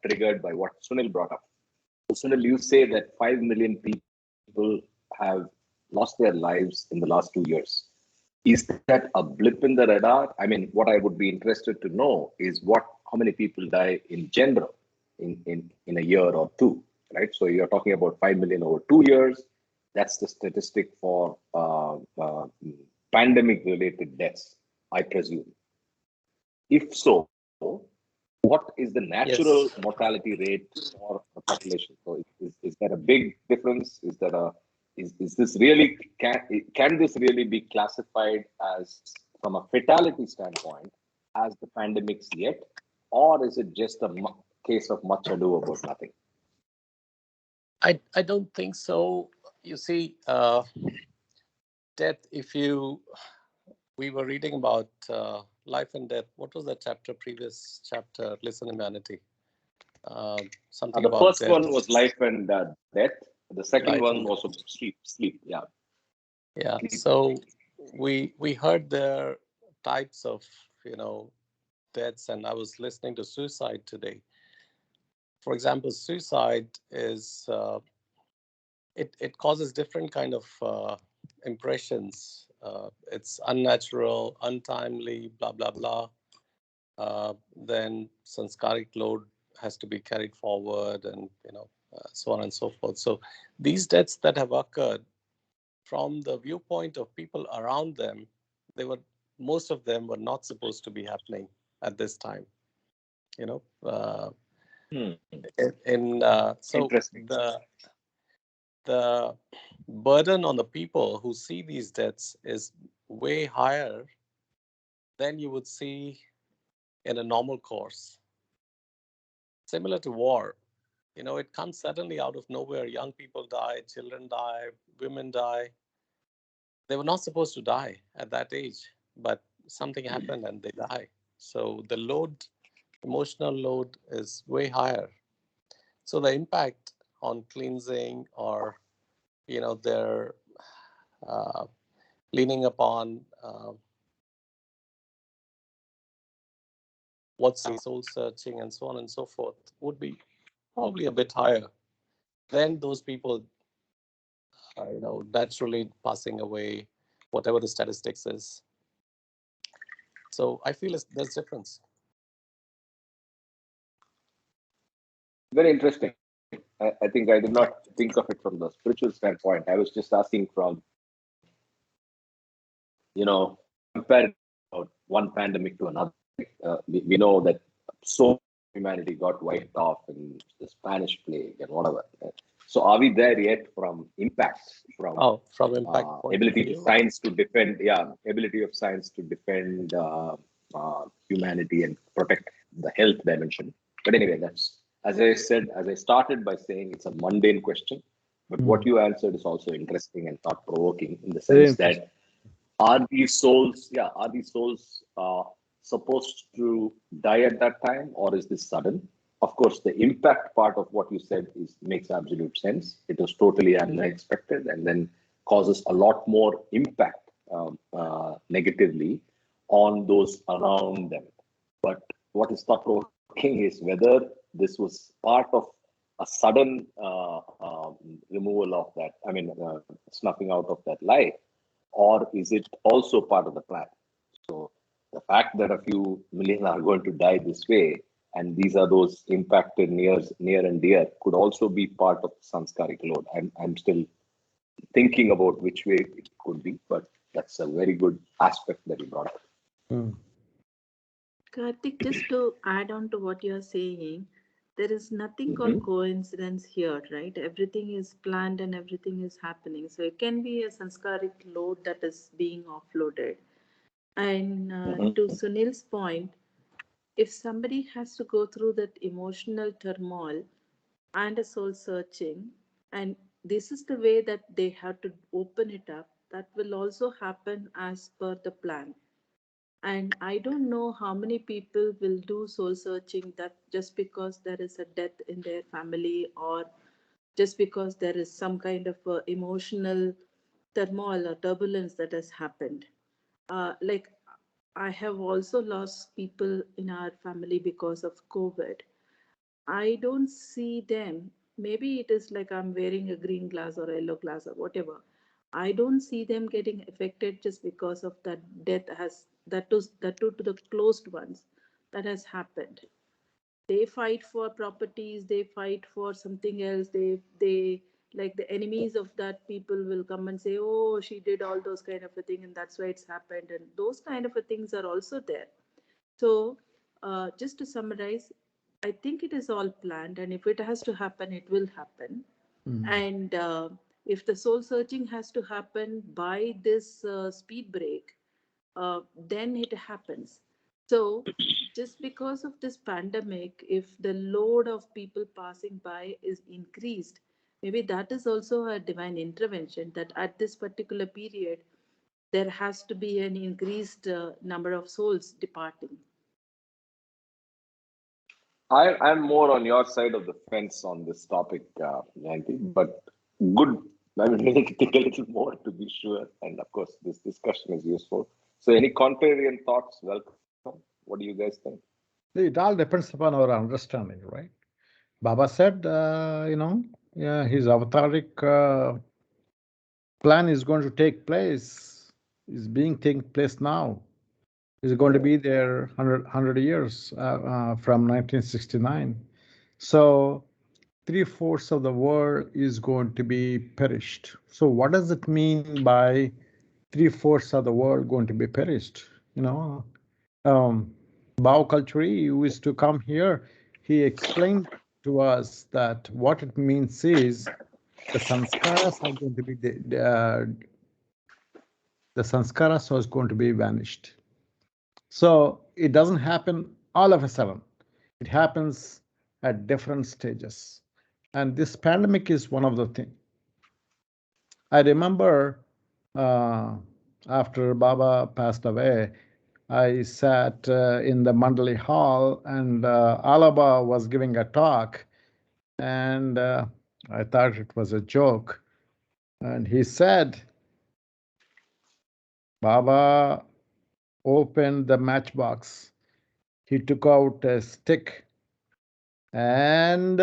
triggered by what Sunil brought up. So Sunil, you say that 5 million people have lost their lives in the last 2 years. Is that a blip in the radar? I mean, what I would be interested to know is how many people die in general in a year or two, right? So you're talking about 5 million over 2 years. That's the statistic for pandemic-related deaths, I presume. If so, what is the natural mortality rate for the population? So is there a big difference? Is this really can this really be classified as, from a fatality standpoint, as the pandemics yet, or is it just a case of much ado about nothing? I don't think so. You see, death. We were reading about life and death. What was that chapter? Previous chapter, Listen Humanity. Something about the first death. one was life and death. The second Life one was sleep. Yeah. Sleep. So we heard there types of deaths, and I was listening to suicide today. For example, suicide is it causes different kind of impressions. It's unnatural, untimely, blah blah blah. Then sanskaric load has to be carried forward, and so on and so forth. So these deaths that have occurred, from the viewpoint of people around them, most of them were not supposed to be happening at this time. So Interesting. the burden on the people who see these deaths is way higher than you would see in a normal course. Similar to war, it comes suddenly out of nowhere. Young people die, children die, women die. They were not supposed to die at that age, but something happened and they die. So the emotional load is way higher. So the impact on cleansing, or their leaning upon what's soul searching and so on and so forth, would be probably a bit higher than those people naturally passing away, whatever the statistics is. So I feel there's difference. Very interesting. I think I did not think of it from the spiritual standpoint. I was just asking from, compared one pandemic to another. We know that so humanity got wiped off in the Spanish plague and whatever. So are we there yet from impact? From impact ability of science to defend, ability of science to defend humanity and protect the health dimension. But anyway, that's, as I started by saying, it's a mundane question, but what you answered is also interesting and thought-provoking, in the sense that are these souls supposed to die at that time, or is this sudden? Of course, the impact part of what you said makes absolute sense. It was totally unexpected, and then causes a lot more impact negatively on those around them. But what is thought-provoking is whether this was part of a sudden removal of that, snuffing out of that life, or is it also part of the plan? So the fact that a few million are going to die this way, and these are those impacted near and dear, could also be part of the sanskaric load. I'm still thinking about which way it could be, but that's a very good aspect that you brought up. Karthik, just to add on to what you're saying, there is nothing called coincidence here, right? Everything is planned and everything is happening. So it can be a sanskaric load that is being offloaded. And to Sunil's point, if somebody has to go through that emotional turmoil and a soul searching, and this is the way that they have to open it up, that will also happen as per the plan. And I don't know how many people will do soul searching that just because there is a death in their family, or just because there is some kind of emotional turmoil or turbulence that has happened. Like I have also lost people in our family because of COVID. I don't see them. Maybe it is like I'm wearing a green glass or a yellow glass or whatever. I don't see them getting affected just because of that death that too to the closed ones that has happened. They fight for properties, they fight for something else. They like the enemies of that people will come and say, oh, she did all those kind of a thing and that's why it's happened. And those kind of a things are also there. So just to summarize, I think it is all planned, and if it has to happen, it will happen. And if the soul searching has to happen by this speed break, then it happens. So just because of this pandemic, if the load of people passing by is increased, maybe that is also a divine intervention, that at this particular period, there has to be an increased number of souls departing. I'm more on your side of the fence on this topic, Nancy, but good. I mean, we need to think a little more to be sure. And of course, this discussion is useful. So any contrarian thoughts, welcome. What do you guys think? It all depends upon our understanding, right? Baba said, his avataric plan is going to take place, is being taking place now. Is going to be there 100 years from 1969. So 3/4 of the world is going to be perished. So what does it mean by 3/4 of the world going to be perished? Bao Kalchuri, who is to come here, he explained to us that what it means is the sanskaras are going to be the sanskaras was going to be vanished. So it doesn't happen all of a sudden. It happens at different stages. And this pandemic is one of the things. I remember after Baba passed away, I sat in the Mandali Hall and Alaba was giving a talk, and I thought it was a joke. And he said, Baba opened the matchbox. He took out a stick and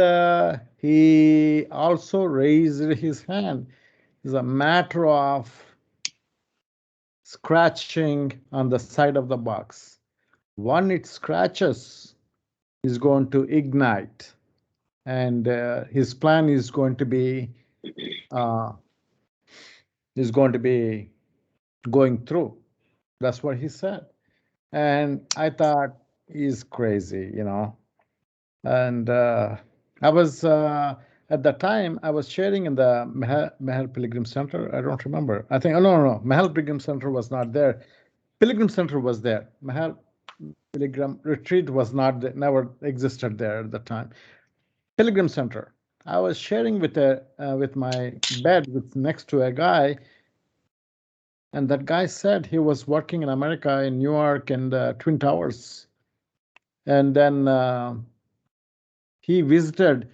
he also raised his hand. It's a matter of scratching on the side of the box. When it scratches, is going to ignite, and his plan is going to be going through. That's what he said, and I thought he's crazy, And I was at the time I was sharing in the Mahal Pilgrim Center. I don't remember. I think no. Mahal Pilgrim Center was not there. Pilgrim Center was there. Mahal Pilgrim Retreat was not there, never existed there at the time. Pilgrim Center. I was sharing with my bed with next to a guy, and that guy said he was working in America in New York and Twin Towers, and then he visited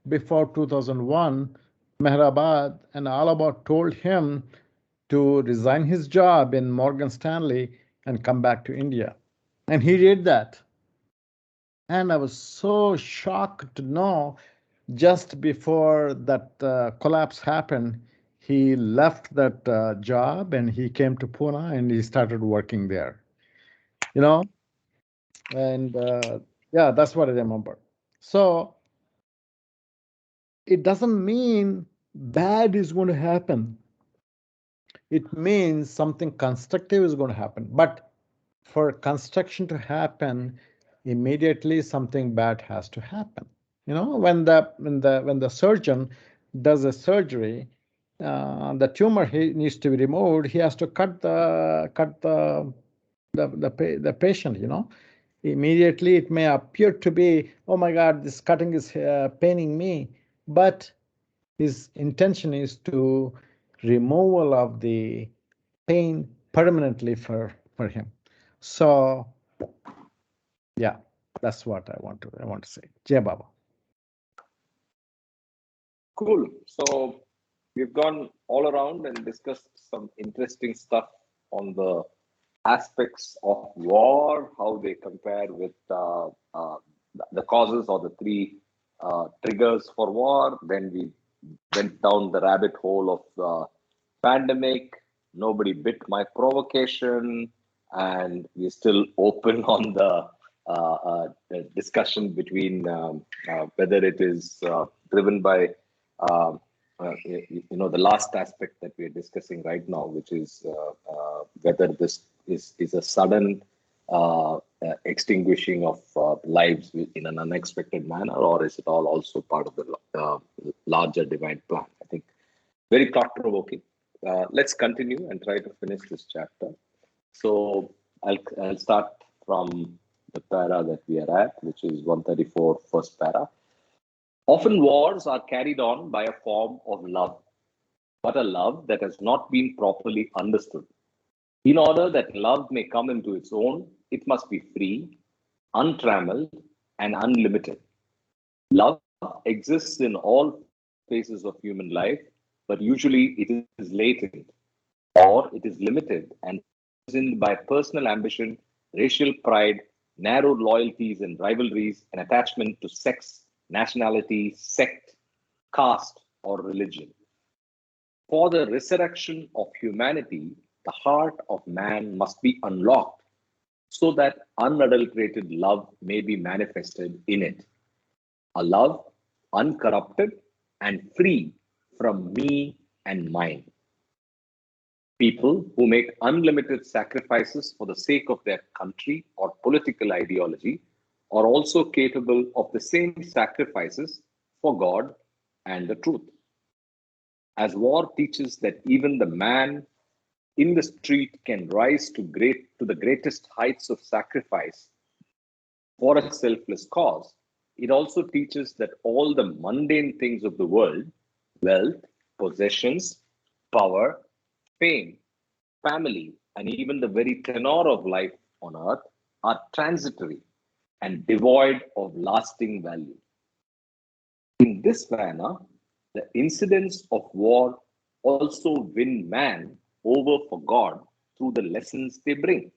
before 2001 Mehrabad, and Allahabad told him to resign his job in Morgan Stanley and come back to India, and he did that. And I was so shocked to know just before that collapse happened, he left that job and he came to Pune and he started working there. And yeah, that's what I remember. So it doesn't mean bad is going to happen. It means something constructive is going to happen. But for construction to happen, immediately something bad has to happen. When the surgeon does a surgery, the tumor needs to be removed. He has to cut the patient. Immediately it may appear to be, oh my God, this cutting is paining me, but his intention is to removal of the pain permanently for him. So yeah, that's what I want to say. Jai Baba. Cool. So we've gone all around and discussed some interesting stuff on the aspects of war, how they compare with the causes or the three triggers for war. Then we went down the rabbit hole of pandemic. Nobody bit my provocation, and we're still open on the discussion between whether it is driven by the last aspect that we're discussing right now, which is whether this is a sudden extinguishing of lives in an unexpected manner, or is it all also part of the larger divine plan? I think very thought-provoking. Let's continue and try to finish this chapter. So I'll start from the para that we are at, which is 134, first para. Often wars are carried on by a form of love, but a love that has not been properly understood. In order that love may come into its own, it must be free, untrammeled, and unlimited. Love exists in all phases of human life, but usually it is latent, or it is limited and imprisoned by personal ambition, racial pride, narrow loyalties and rivalries, and attachment to sex, nationality, sect, caste, or religion. For the resurrection of humanity, the heart of man must be unlocked so that unadulterated love may be manifested in it. a love uncorrupted and free from me and mine. People who make unlimited sacrifices for the sake of their country or political ideology are also capable of the same sacrifices for God and the truth. As war teaches that even the man in the street can rise to the greatest heights of sacrifice for a selfless cause, it also teaches that all the mundane things of the world, wealth, possessions, power, fame, family, and even the very tenor of life on earth are transitory and devoid of lasting value. In this manner, the incidents of war also win man over for God through the lessons they bring.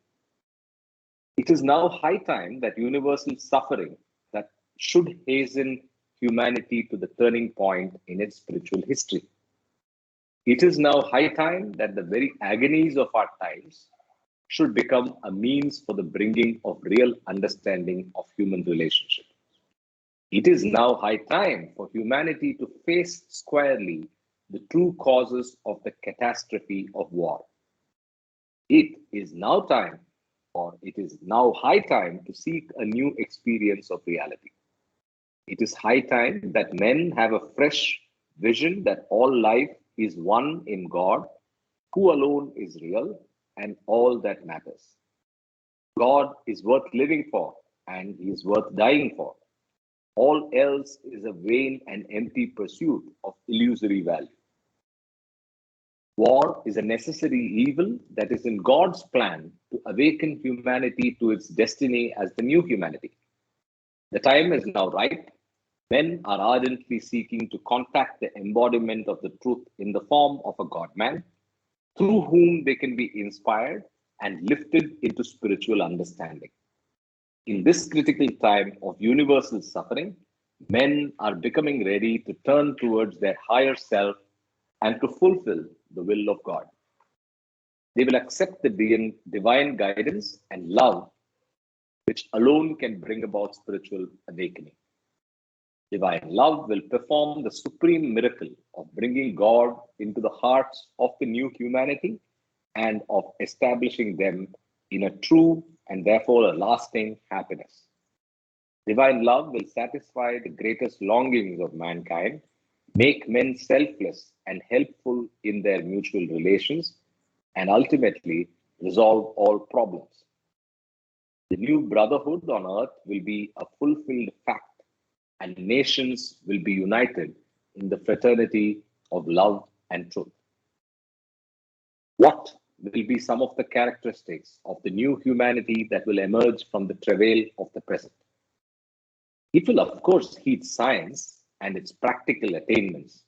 It is now high time that universal suffering that should hasten humanity to the turning point in its spiritual history. It is now high time that the very agonies of our times should become a means for the bringing of real understanding of human relationship. It is now high time for humanity to face squarely the true causes of the catastrophe of war. It is now time, or it is now high time to seek a new experience of reality. It is high time that men have a fresh vision that all life is one in God, who alone is real and all that matters. God is worth living for and he is worth dying for. All else is a vain and empty pursuit of illusory value. War is a necessary evil that is in God's plan to awaken humanity to its destiny as the new humanity. The time is now right. Men are ardently seeking to contact the embodiment of the truth in the form of a God-man, through whom they can be inspired and lifted into spiritual understanding. In this critical time of universal suffering, men are becoming ready to turn towards their higher self and to fulfill the will of God. They will accept the divine guidance and love, which alone can bring about spiritual awakening. Divine love will perform the supreme miracle of bringing God into the hearts of the new humanity and of establishing them in a true and therefore a lasting happiness. Divine love will satisfy the greatest longings of mankind, make men selfless and helpful in their mutual relations, and ultimately resolve all problems. The new brotherhood on earth will be a fulfilled fact, and nations will be united in the fraternity of love and truth. What will be some of the characteristics of the new humanity that will emerge from the travail of the present? It will, of course, heed science and its practical attainments.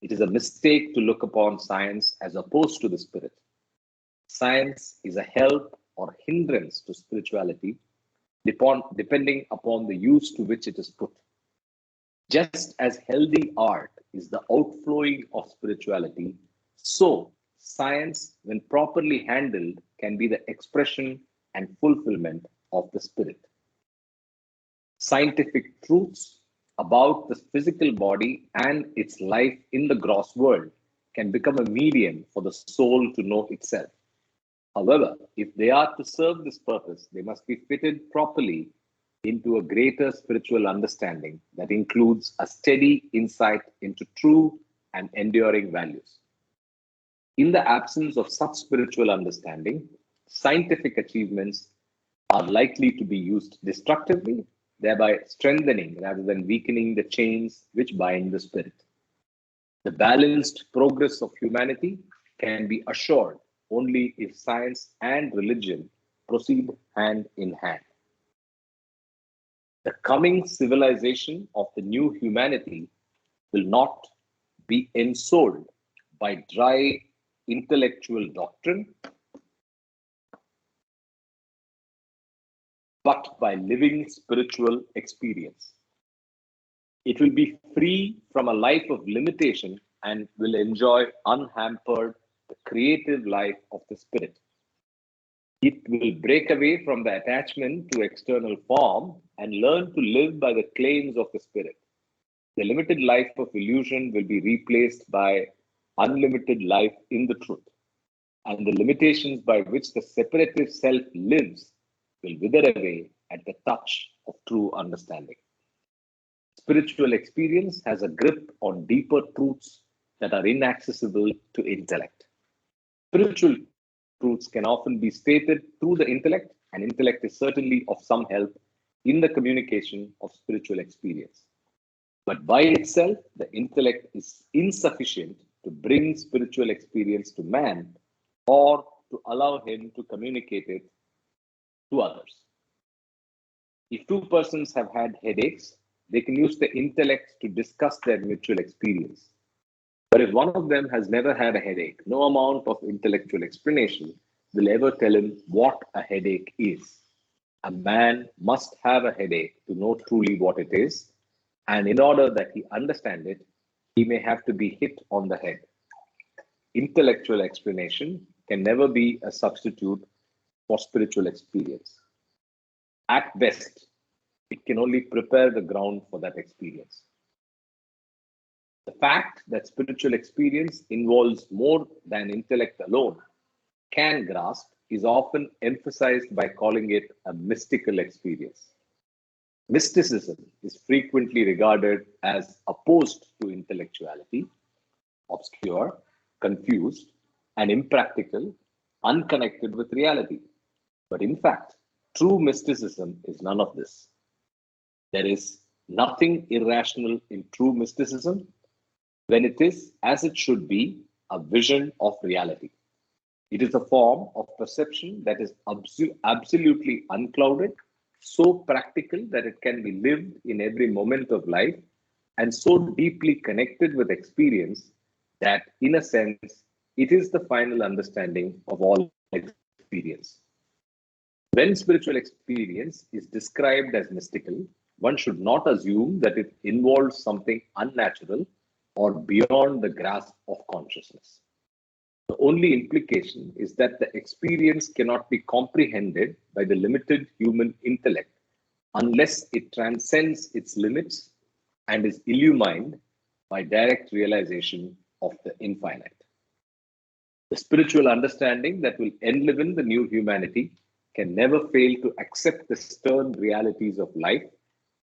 It is a mistake to look upon science as opposed to the spirit. Science is a help or hindrance to spirituality, depending upon the use to which it is put. Just as healthy art is the outflowing of spirituality, so science, when properly handled, can be the expression and fulfillment of the spirit. Scientific truths about the physical body and its life in the gross world can become a medium for the soul to know itself. However, if they are to serve this purpose, they must be fitted properly into a greater spiritual understanding that includes a steady insight into true and enduring values. In the absence of such spiritual understanding, scientific achievements are likely to be used destructively, thereby strengthening rather than weakening the chains which bind the spirit. The balanced progress of humanity can be assured only if science and religion proceed hand in hand. The coming civilization of the new humanity will not be ensouled by dry intellectual doctrine, but by living spiritual experience. It will be free from a life of limitation and will enjoy unhampered the creative life of the spirit. It will break away from the attachment to external form and learn to live by the claims of the spirit. The limited life of illusion will be replaced by unlimited life in the truth, and the limitations by which the separative self lives will wither away at the touch of true understanding. Spiritual experience has a grip on deeper truths that are inaccessible to intellect. Spiritual truths can often be stated through the intellect, and intellect is certainly of some help in the communication of spiritual experience. But by itself, the intellect is insufficient to bring spiritual experience to man or to allow him to communicate it to others. If two persons have had headaches, they can use the intellect to discuss their mutual experience. But if one of them has never had a headache, no amount of intellectual explanation will ever tell him what a headache is. A man must have a headache to know truly what it is, and in order that he understand it, he may have to be hit on the head. Intellectual explanation can never be a substitute for spiritual experience. At best, it can only prepare the ground for that experience. The fact that spiritual experience involves more than intellect alone can grasp is often emphasized by calling it a mystical experience. Mysticism is frequently regarded as opposed to intellectuality, obscure, confused, and impractical, unconnected with reality. But in fact, true mysticism is none of this. There is nothing irrational in true mysticism when it is, as it should be, a vision of reality. It is a form of perception that is absolutely unclouded, so practical that it can be lived in every moment of life, and so deeply connected with experience that, in a sense, it is the final understanding of all experience. When spiritual experience is described as mystical, one should not assume that it involves something unnatural or beyond the grasp of consciousness. The only implication is that the experience cannot be comprehended by the limited human intellect unless it transcends its limits and is illumined by direct realization of the infinite. The spiritual understanding that will enliven the new humanity can never fail to accept the stern realities of life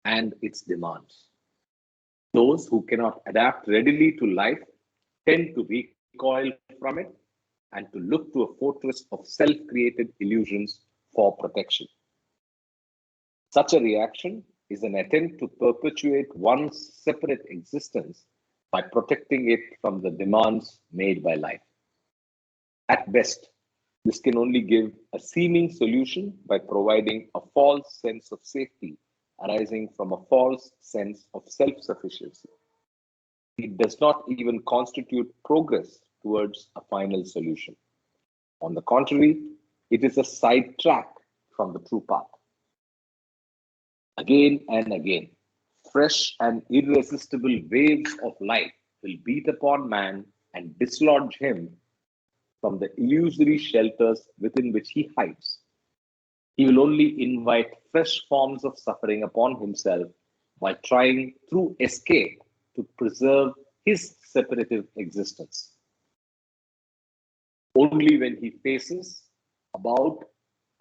and its demands. Those who cannot adapt readily to life tend to recoil from it and to look to a fortress of self-created illusions for protection. Such a reaction is an attempt to perpetuate one's separate existence by protecting it from the demands made by life. At best, this can only give a seeming solution by providing a false sense of safety arising from a false sense of self-sufficiency. It does not even constitute progress towards a final solution. On the contrary, it is a sidetrack from the true path. Again and again, fresh and irresistible waves of life will beat upon man and dislodge him from the illusory shelters within which he hides. He will only invite fresh forms of suffering upon himself by trying through escape to preserve his separative existence. Only when he faces about,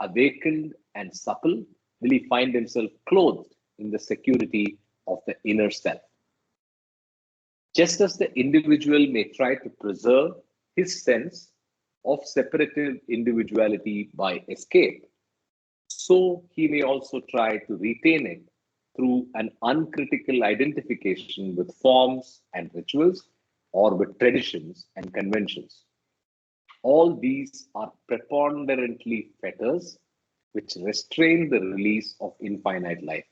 awakened and supple, will he find himself clothed in the security of the inner self. Just as the individual may try to preserve his sense of separative individuality by escape, so he may also try to retain it through an uncritical identification with forms and rituals or with traditions and conventions. All these are preponderantly fetters which restrain the release of infinite life.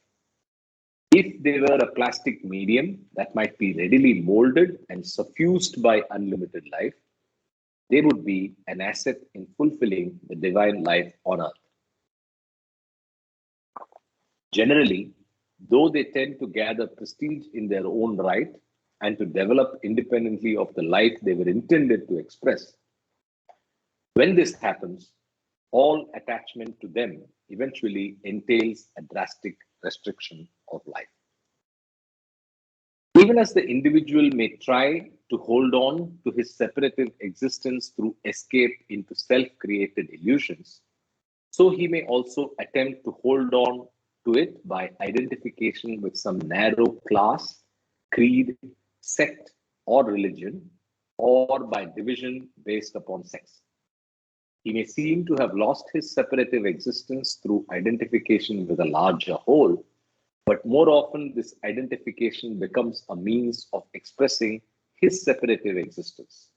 If they were a plastic medium that might be readily molded and suffused by unlimited life, they would be an asset in fulfilling the divine life on earth. Generally, though they tend to gather prestige in their own right and to develop independently of the life they were intended to express, when this happens, all attachment to them eventually entails a drastic restriction of life. Even as the individual may try to hold on to his separative existence through escape into self-created illusions, so he may also attempt to hold on to it by identification with some narrow class, creed, sect, or religion, or by division based upon sex. He may seem to have lost his separative existence through identification with a larger whole, but more often this identification becomes a means of expressing his separative existence.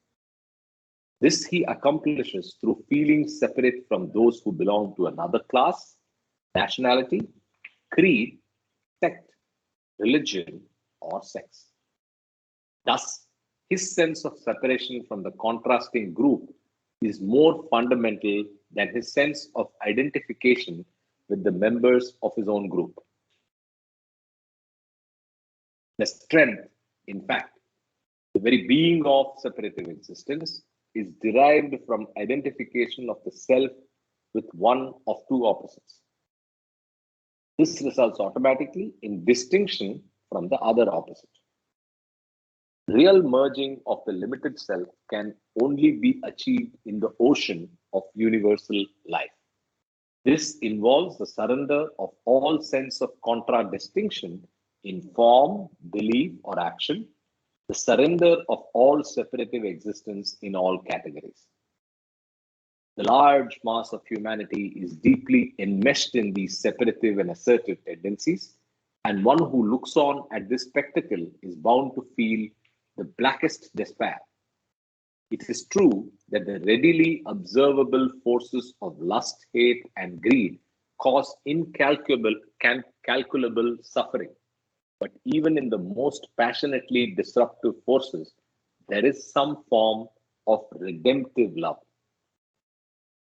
This he accomplishes through feeling separate from those who belong to another class, nationality, creed, sect, religion, or sex. Thus, his sense of separation from the contrasting group is more fundamental than his sense of identification with the members of his own group. The strength, in fact, the very being of separative existence is derived from identification of the self with one of two opposites. This results automatically in distinction from the other opposite. Real merging of the limited self can only be achieved in the ocean of universal life. This involves the surrender of all sense of contradistinction in form, belief, or action, the surrender of all separative existence in all categories. The large mass of humanity is deeply enmeshed in these separative and assertive tendencies, and one who looks on at this spectacle is bound to feel the blackest despair. It is true that the readily observable forces of lust, hate, and greed cause incalculable suffering. But even in the most passionately disruptive forces, there is some form of redemptive love.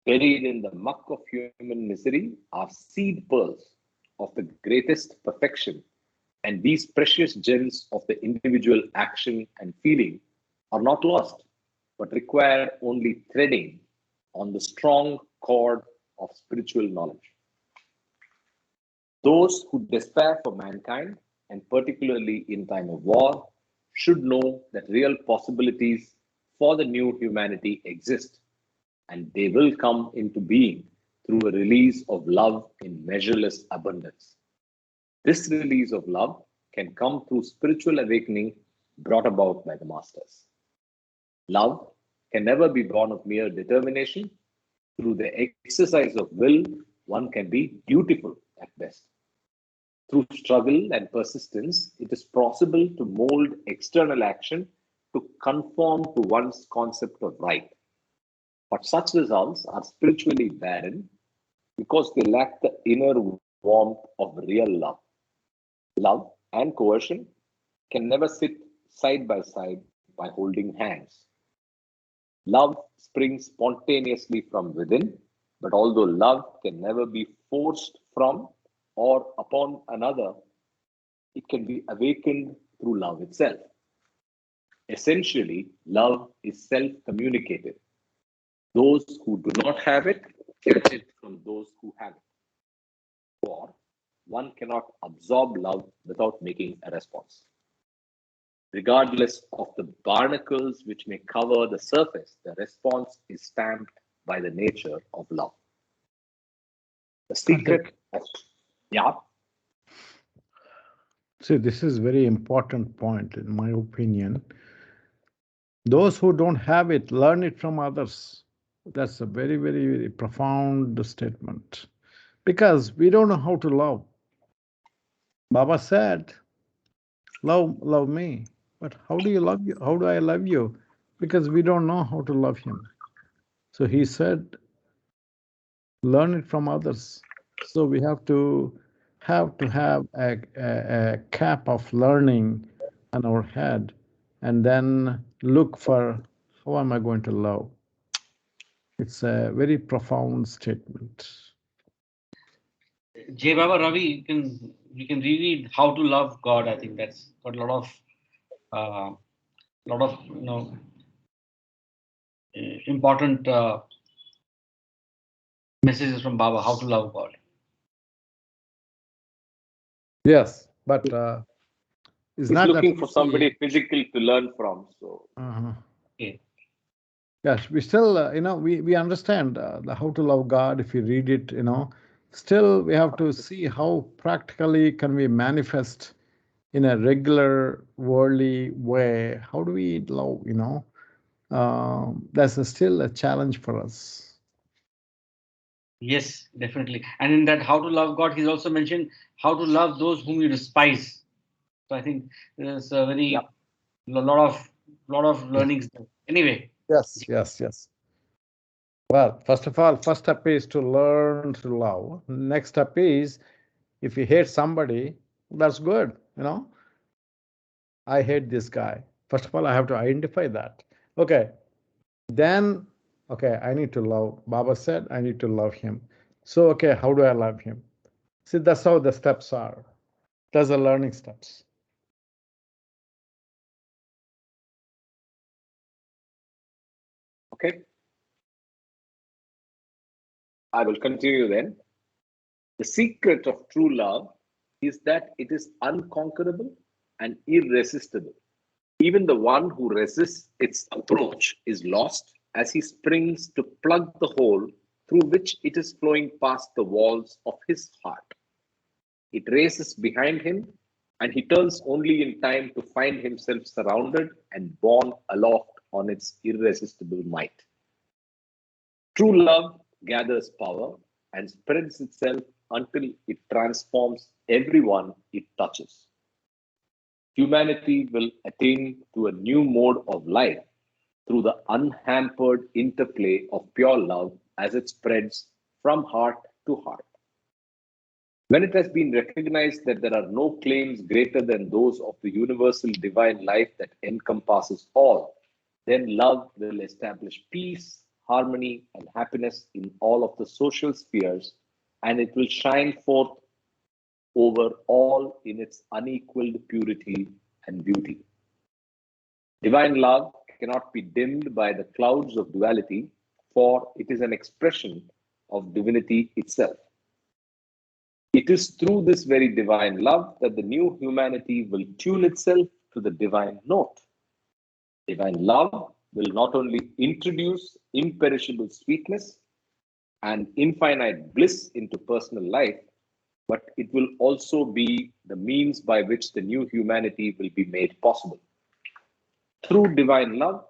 Buried in the muck of human misery are seed pearls of the greatest perfection, and these precious gems of the individual action and feeling are not lost, but require only threading on the strong cord of spiritual knowledge. Those who despair for mankind, and particularly in time of war, should know that real possibilities for the new humanity exist, and they will come into being through a release of love in measureless abundance. This release of love can come through spiritual awakening brought about by the masters. Love can never be born of mere determination. Through the exercise of will, one can be dutiful at best. Through struggle and persistence, it is possible to mold external action to conform to one's concept of right. But such results are spiritually barren because they lack the inner warmth of real love. Love and coercion can never sit side by side by holding hands. Love springs spontaneously from within, but although love can never be forced from or upon another, it can be awakened through love itself. Essentially, love is self-communicative. Those who do not have it get it from those who have it. For one cannot absorb love without making a response. Regardless of the barnacles which may cover the surface, the response is stamped by the nature of love. The secret of, yeah. See, this is very important point in my opinion. Those who don't have it, learn it from others. That's a very, very, very profound statement. Because we don't know how to love. Baba said, love me. But how do you love you? How do I love you? Because we don't know how to love him. So he said, learn it from others. So we have to have a cap of learning on our head, and then look for how am I going to love. It's a very profound statement. J. Baba Ravi, you can reread How to Love God. I think that's got a lot of important messages from Baba. How to love God. Yes, but It's He's not that looking for easy. somebody physical to learn from. So Okay. Yes, we still, we understand how to love God if you read it, Still, we have to see how practically can we manifest in a regular worldly way. How do we love, That's still a challenge for us. Yes, definitely. And in that how to love God, he's also mentioned how to love those whom you despise. So I think there's a very lot of learnings there. Anyway. Yes, yes, yes. Well, first of all, first step is to learn to love. Next step is if you hate somebody, that's good, I hate this guy. First of all, I have to identify that. Okay. Then, okay, I need to love. Baba said, I need to love him. So, okay, how do I love him? See, that's how the steps are. That's the learning steps. okay, I will continue then. The secret of true love is that it is unconquerable and irresistible. Even the one who resists its approach is lost as he springs to plug the hole through which it is flowing past the walls of his heart. It races behind him, and he turns only in time to find himself surrounded and borne aloft on its irresistible might. True love gathers power and spreads itself until it transforms everyone it touches. Humanity will attain to a new mode of life through the unhampered interplay of pure love as it spreads from heart to heart. When it has been recognized that there are no claims greater than those of the universal divine life that encompasses all, then love will establish peace, harmony, and happiness in all of the social spheres, and it will shine forth over all in its unequaled purity and beauty. Divine love cannot be dimmed by the clouds of duality, for it is an expression of divinity itself. It is through this very divine love that the new humanity will tune itself to the divine note. Divine love will not only introduce imperishable sweetness and infinite bliss into personal life, but it will also be the means by which the new humanity will be made possible. Through divine love,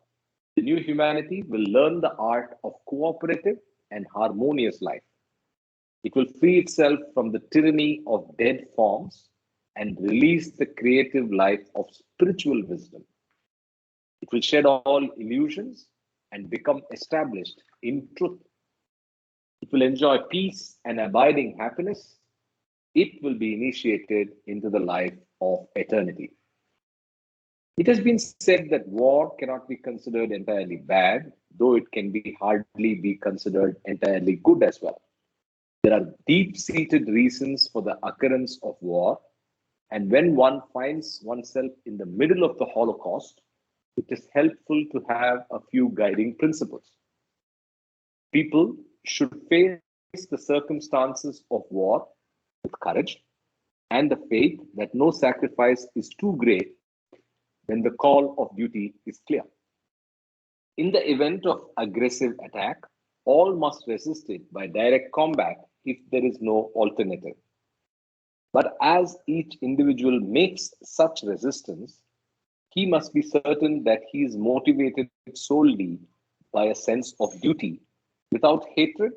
the new humanity will learn the art of cooperative and harmonious life. It will free itself from the tyranny of dead forms and release the creative life of spiritual wisdom. It will shed all illusions and become established in truth. It will enjoy peace and abiding happiness. It will be initiated into the life of eternity. It has been said that war cannot be considered entirely bad, though it can be hardly be considered entirely good as well. There are deep-seated reasons for the occurrence of war, and when one finds oneself in the middle of the Holocaust, it is helpful to have a few guiding principles. People should face the circumstances of war with courage and the faith that no sacrifice is too great when the call of duty is clear. In the event of aggressive attack, all must resist it by direct combat if there is no alternative. But as each individual makes such resistance, he must be certain that he is motivated solely by a sense of duty, without hatred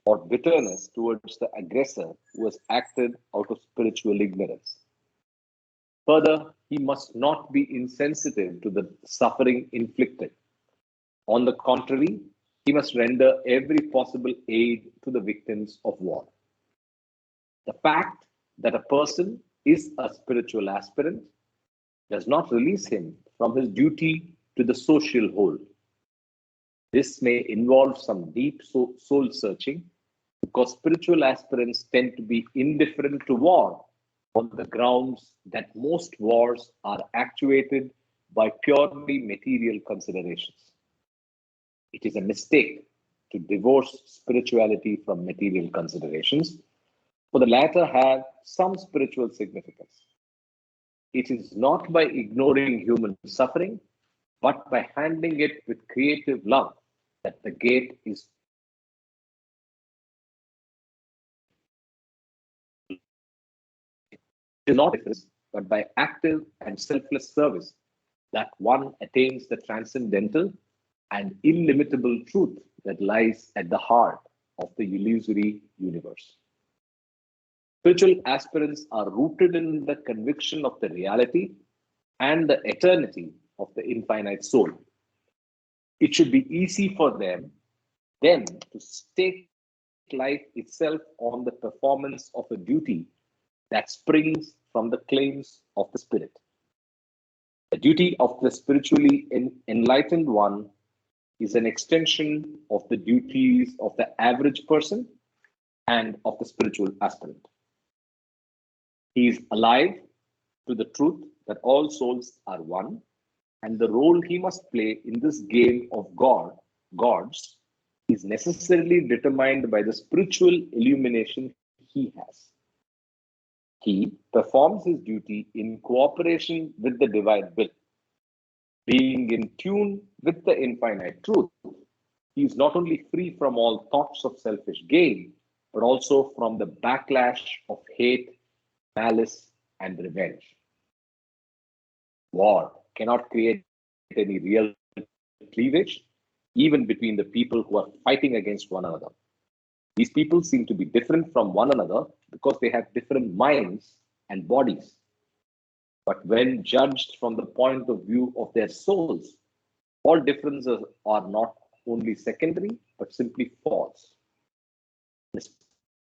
or bitterness towards the aggressor who has acted out of spiritual ignorance. Further, he must not be insensitive to the suffering inflicted. On the contrary, he must render every possible aid to the victims of war. The fact that a person is a spiritual aspirant does not release him from his duty to the social whole. This may involve some deep soul searching because spiritual aspirants tend to be indifferent to war on the grounds that most wars are actuated by purely material considerations. It is a mistake to divorce spirituality from material considerations, for the latter have some spiritual significance. It is not by ignoring human suffering, but by handling it with creative love that the gate is not difference, but by active and selfless service that one attains the transcendental and illimitable truth that lies at the heart of the illusory universe. Spiritual aspirants are rooted in the conviction of the reality and the eternity of the infinite soul. It should be easy for them then to stake life itself on the performance of a duty that springs from the claims of the spirit. The duty of the spiritually enlightened one is an extension of the duties of the average person and of the spiritual aspirant. He is alive to the truth that all souls are one, and the role he must play in this game of gods, is necessarily determined by the spiritual illumination he has. He performs his duty in cooperation with the divine will. Being in tune with the infinite truth, he is not only free from all thoughts of selfish gain, but also from the backlash of hate, malice, and revenge. War cannot create any real cleavage, even between the people who are fighting against one another. These people seem to be different from one another because they have different minds and bodies. But when judged from the point of view of their souls, all differences are not only secondary, but simply false. The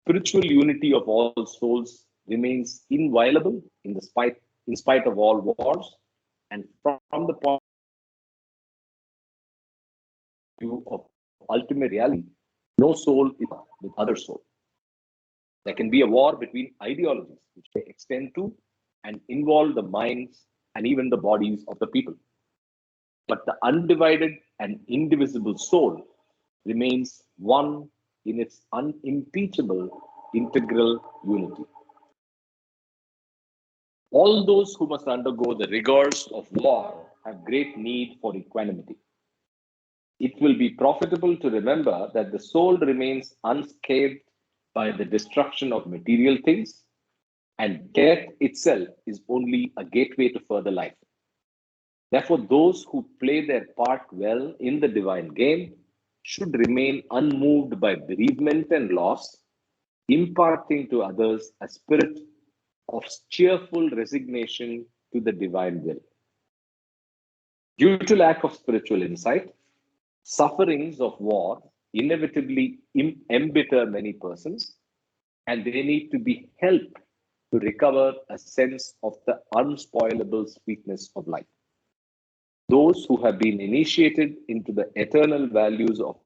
spiritual unity of all souls remains inviolable in spite of all wars, and from the point of view of ultimate reality, no soul is with other soul. There can be a war between ideologies, which may extend to and involve the minds and even the bodies of the people. But the undivided and indivisible soul remains one in its unimpeachable integral unity. All those who must undergo the rigors of war have great need for equanimity. It will be profitable to remember that the soul remains unscathed by the destruction of material things, and death itself is only a gateway to further life. Therefore, those who play their part well in the divine game should remain unmoved by bereavement and loss, imparting to others a spirit of cheerful resignation to the divine will. Due to lack of spiritual insight, sufferings of war inevitably embitter many persons, and they need to be helped to recover a sense of the unspoilable sweetness of life. Those who have been initiated into the eternal values of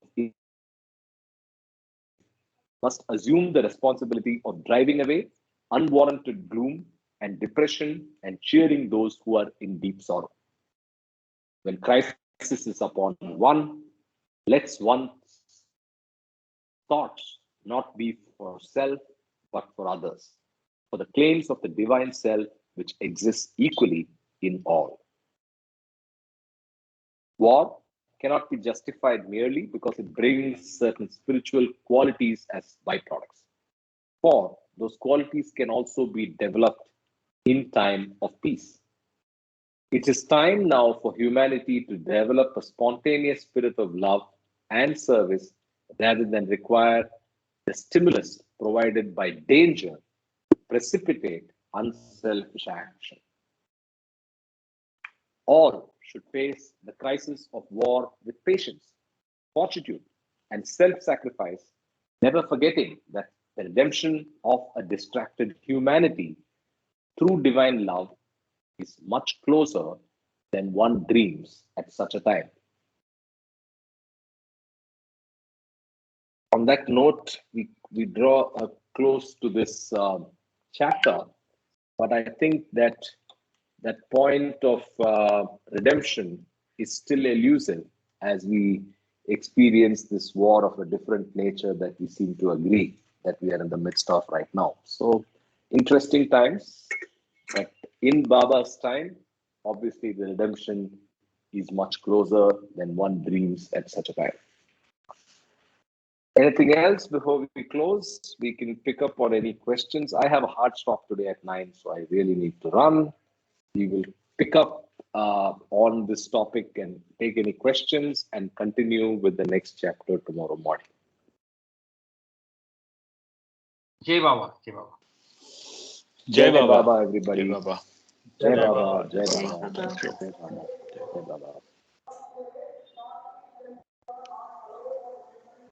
must assume the responsibility of driving away unwarranted gloom and depression and cheering those who are in deep sorrow. When crisis is upon one, let one's thoughts not be for self, but for others, for the claims of the divine self which exists equally in all. War cannot be justified merely because it brings certain spiritual qualities as byproducts. For those qualities can also be developed in time of peace. It is time now for humanity to develop a spontaneous spirit of love and service rather than require the stimulus provided by danger to precipitate unselfish action. All should face the crisis of war with patience, fortitude, and self-sacrifice, never forgetting that the redemption of a distracted humanity through divine love is much closer than one dreams at such a time. On that note, we draw a close to this chapter, but I think that point of redemption is still elusive as we experience this war of a different nature that we seem to agree that we are in the midst of right now. So interesting times, but in Baba's time, obviously the redemption is much closer than one dreams at such a time. Anything else before we close? We can pick up on any questions. I have a hard stop today at 9, so I really need to run. We will pick up on this topic and take any questions and continue with the next chapter tomorrow morning. Jai Baba. Jai Baba. Jai Baba. Baba, everybody. Jai Baba. Jai Baba. Jai Baba. Jai Baba.